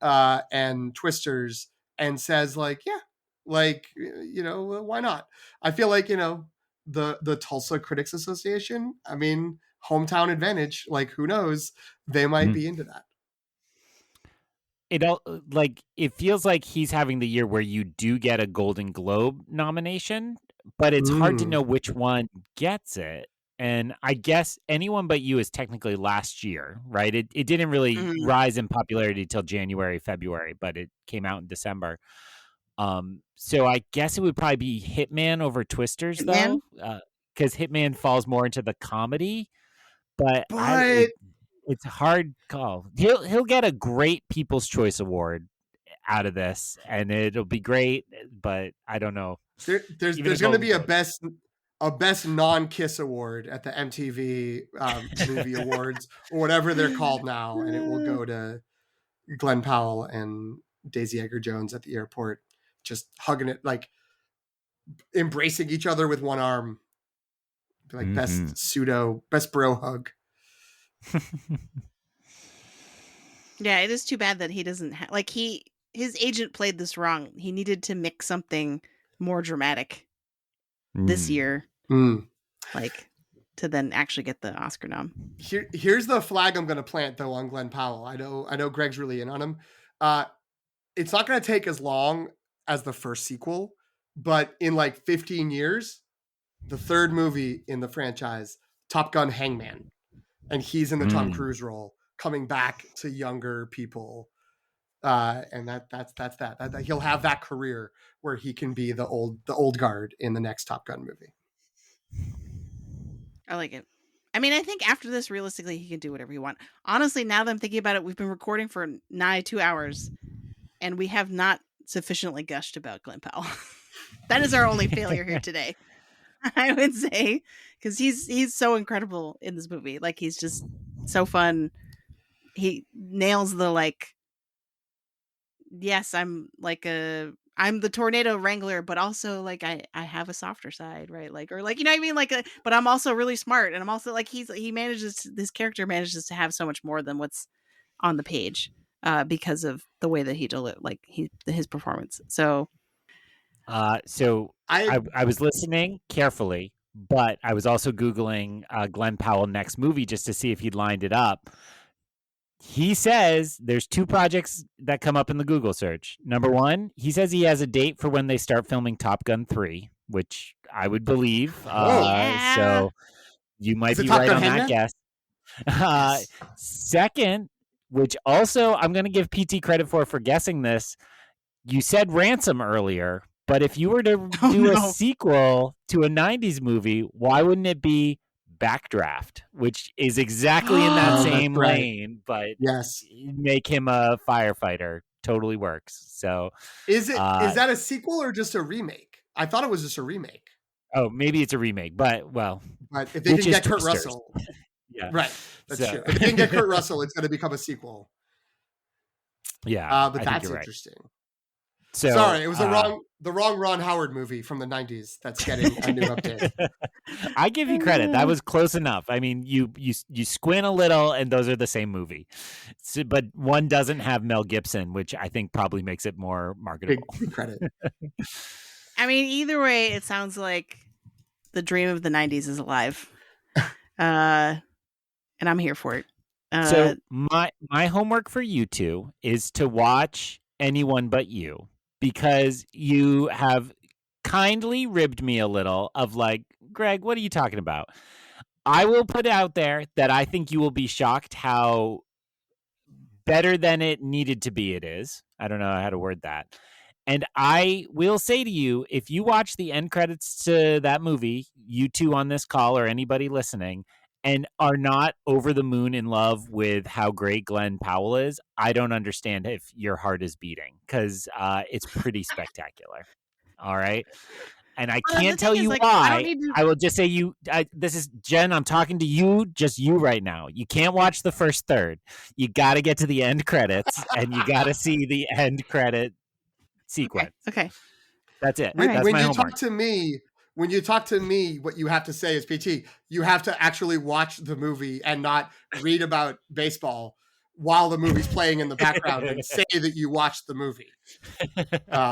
and Twisters, and says like, yeah, like, why not? I feel like, the Tulsa Critics Association, I mean, hometown advantage, like, who knows? They might be into that. It feels like he's having the year where you do get a Golden Globe nomination, but it's hard to know which one gets it. And I guess Anyone But You is technically last year, right? It didn't really rise in popularity till January, February, but it came out in December. So I guess it would probably be Hitman over Twisters, though, because Hitman falls more into the comedy. But it's a hard call. He'll get a great People's Choice Award out of this, and it'll be great. But I don't know. There's going to be a best non-kiss award at the MTV Movie Awards, or whatever they're called now, and it will go to Glen Powell and Daisy Edgar-Jones at the airport, just hugging it, like embracing each other with one arm, like best bro hug. Yeah, it is too bad that he doesn't his agent played this wrong. He needed to mix something more dramatic this year, like, to then actually get the Oscar nom. Here's the flag I'm going to plant though on Glen Powell. I know Greg's really in on him. It's not going to take as long as the first sequel, but in like 15 years, the third movie in the franchise, Top Gun Hangman, and he's in the Tom Cruise role, coming back to younger people. And that's that. He'll have that career where he can be the old guard in the next Top Gun movie. I like it. I mean, I think after this, realistically, he can do whatever he wants. Honestly, now that I'm thinking about it, we've been recording for nigh 2 hours, and we have not sufficiently gushed about Glen Powell. That is our only failure here today, I would say, because he's so incredible in this movie. Like, he's just so fun. He nails the, like, yes, I'm the tornado wrangler, but also like I have a softer side, right? Like, or like, you know what I mean? Like, but I'm also really smart, and I'm also like, this character manages to have so much more than what's on the page, because of the way that he his performance. So So I I was listening carefully, but I was also Googling Glen Powell next movie just to see if he'd lined it up. He says there's 2 projects that come up in the Google search. Number 1, he says he has a date for when they start filming Top Gun 3, which I would believe. yeah. So you might be Top right Gun on Hangman? that guess. Yes. Second, which also I'm going to give PT credit for guessing this. You said Ransom earlier, but if you were to do a sequel to a 90s movie, why wouldn't it be Backdraft, which is exactly in that Oh, same that's right. lane, but Yes. make him a firefighter. Totally works. So Is that a sequel or just a remake? I thought it was just a remake. Oh, maybe it's a remake, but if they can get Kurt Twisters. Russell, yeah, right? That's true. If they can get Kurt Russell, it's going to become a sequel. Yeah, but that's interesting. Right. So, sorry, it was the wrong Ron Howard movie from the 90s that's getting a new update. I give you credit. That was close enough. I mean, you squint a little, and those are the same movie. So, but one doesn't have Mel Gibson, which I think probably makes it more marketable. Big credit. I mean, either way, it sounds like the dream of the 90s is alive. And I'm here for it. So my homework for you two is to watch Anyone But You, because you have kindly ribbed me a little of like, Greg, what are you talking about? I will put out there that I think you will be shocked how better than it needed to be it is. I don't know how to word that. And I will say to you, if you watch the end credits to that movie, you two on this call or anybody listening, and are not over the moon in love with how great Glen Powell is, I don't understand if your heart is beating, because it's pretty spectacular. All right. And I can't tell you why. I will just say this is Jen. I'm talking to you, just you right now. You can't watch the first third. You got to get to the end credits, and you got to see the end credit sequence. Okay. That's it. When That's my you homework. when you talk to me, what you have to say is, PT, you have to actually watch the movie and not read about baseball while the movie's playing in the background and say that you watched the movie,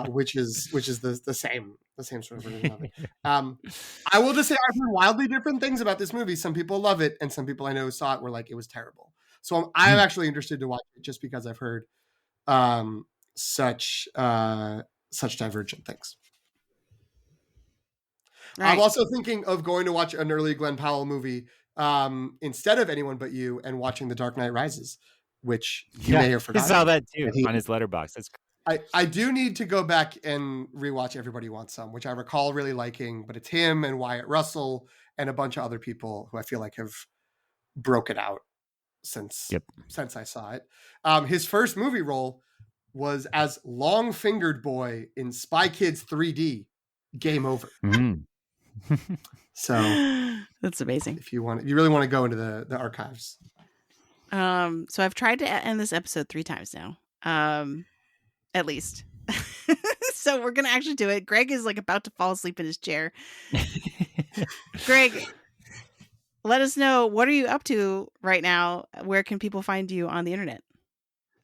which is the same sort of version of it. I will just say I've heard wildly different things about this movie. Some people love it, and some people I know saw it were like, it was terrible. So I'm actually interested to watch it just because I've heard such divergent things. Right. I'm also thinking of going to watch an early Glen Powell movie instead of Anyone But You, and watching The Dark Knight Rises, which you may have forgotten. I saw that too on his letterbox. That's I do need to go back and rewatch Everybody Wants Some, which I recall really liking, but it's him and Wyatt Russell and a bunch of other people who I feel like have broken out since I saw it. His first movie role was as Long-Fingered Boy in Spy Kids 3D. Game Over. So that's amazing. If you really want to go into the archives. So I've tried to end this episode 3 times now, at least. So we're gonna actually do it. Greg is like about to fall asleep in his chair. Greg, let us know, what are you up to right now? Where can people find you on the internet?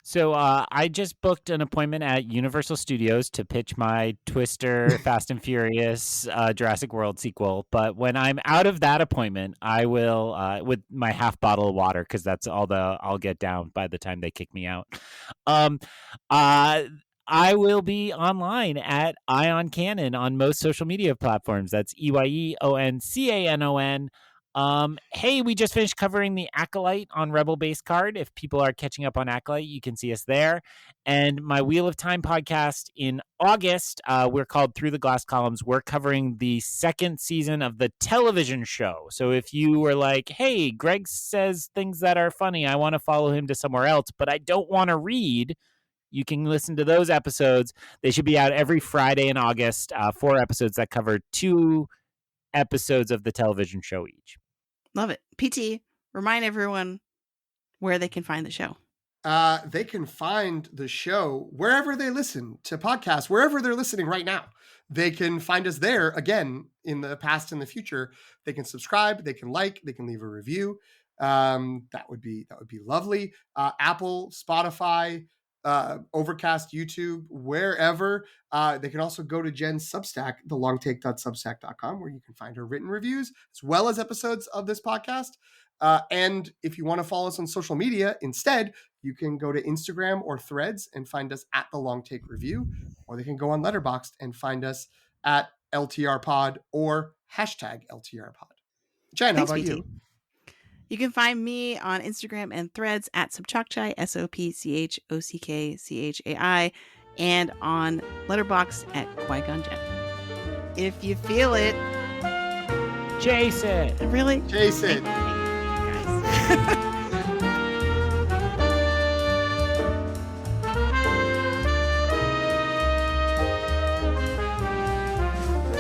So I just booked an appointment at Universal Studios to pitch my Twister Fast and Furious Jurassic World sequel. But when I'm out of that appointment, I will, with my half bottle of water, because that's all I'll get down by the time they kick me out. I will be online at Ion Cannon on most social media platforms. That's EYEONCANON. Hey, we just finished covering the Acolyte on Rebel Base Card. If people are catching up on Acolyte, you can see us there. And my Wheel of Time podcast in August, we're called Through the Glass Columns. We're covering the second season of the television show. So if you were like, hey, Greg says things that are funny, I want to follow him to somewhere else, but I don't want to read, you can listen to those episodes. They should be out every Friday in August, 4 episodes that cover 2 episodes of the television show each. Love it. PT, remind everyone where they can find the show. They can find the show wherever they listen to podcasts, wherever they're listening right now. They can find us there again in the past and the future. They can subscribe, they can like, they can leave a review. That would be lovely. Apple, Spotify, Overcast, YouTube, wherever. They can also go to Jen's Substack, thelongtake.substack.com, where you can find her written reviews as well as episodes of this podcast. And if you want to follow us on social media instead, you can go to Instagram or Threads and find us at The Long Take Review, or they can go on Letterboxd and find us at LTRpod or #LTRpod. Jen, Thanks, how about PT. you? You can find me on Instagram and Threads at Sobchakchai, SOPCHOCKCHAI, and on Letterboxd at Qui-Gon Jen. If you feel it, Jason. really, Jason. guys.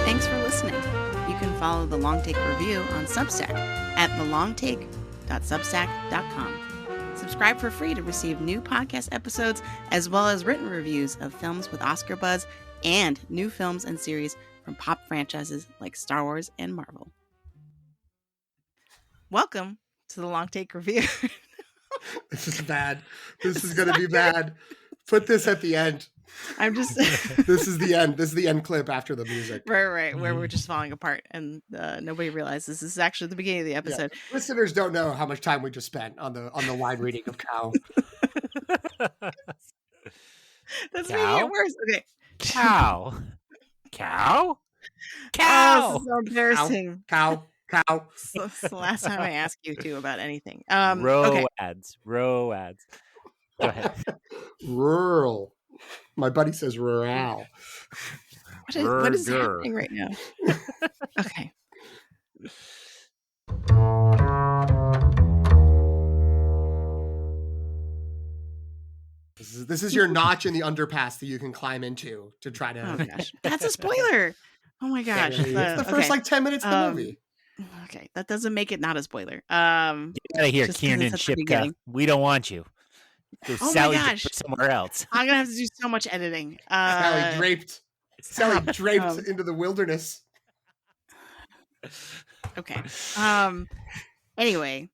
Thanks for listening. You can follow The Long Take Review on Substack at thelongtake.substack.com. Subscribe for free to receive new podcast episodes as well as written reviews of films with Oscar buzz and new films and series from pop franchises like Star Wars and Marvel. Welcome to The Long Take Review. This is bad. This is going to be bad. Put this at the end. I'm just This is the end. This is the end clip after the music. right, where we're just falling apart and nobody realizes this is actually the beginning of the episode. Yeah. Listeners don't know how much time we just spent on the line reading of Cow. That's Cow? making it worse. Okay. Cow. Cow? Oh, Cow. this is so embarrassing. Cow. It's the last time I ask you two about anything. Row Okay. ads. Go ahead. Rural. My buddy says rural. What is happening right now? Okay. This is your notch in the underpass that you can climb into to try to. Oh gosh, that's a spoiler. Oh my gosh, It's the first okay. 10 minutes of the movie. Okay, that doesn't make it not a spoiler. Get out of here, Just 'cause Kiernan it's at the Shipka. beginning. We don't want you. Go Oh my Sally gosh. Draper somewhere else. I'm gonna have to do so much editing. Sally draped stop. into the wilderness. Okay. Anyway,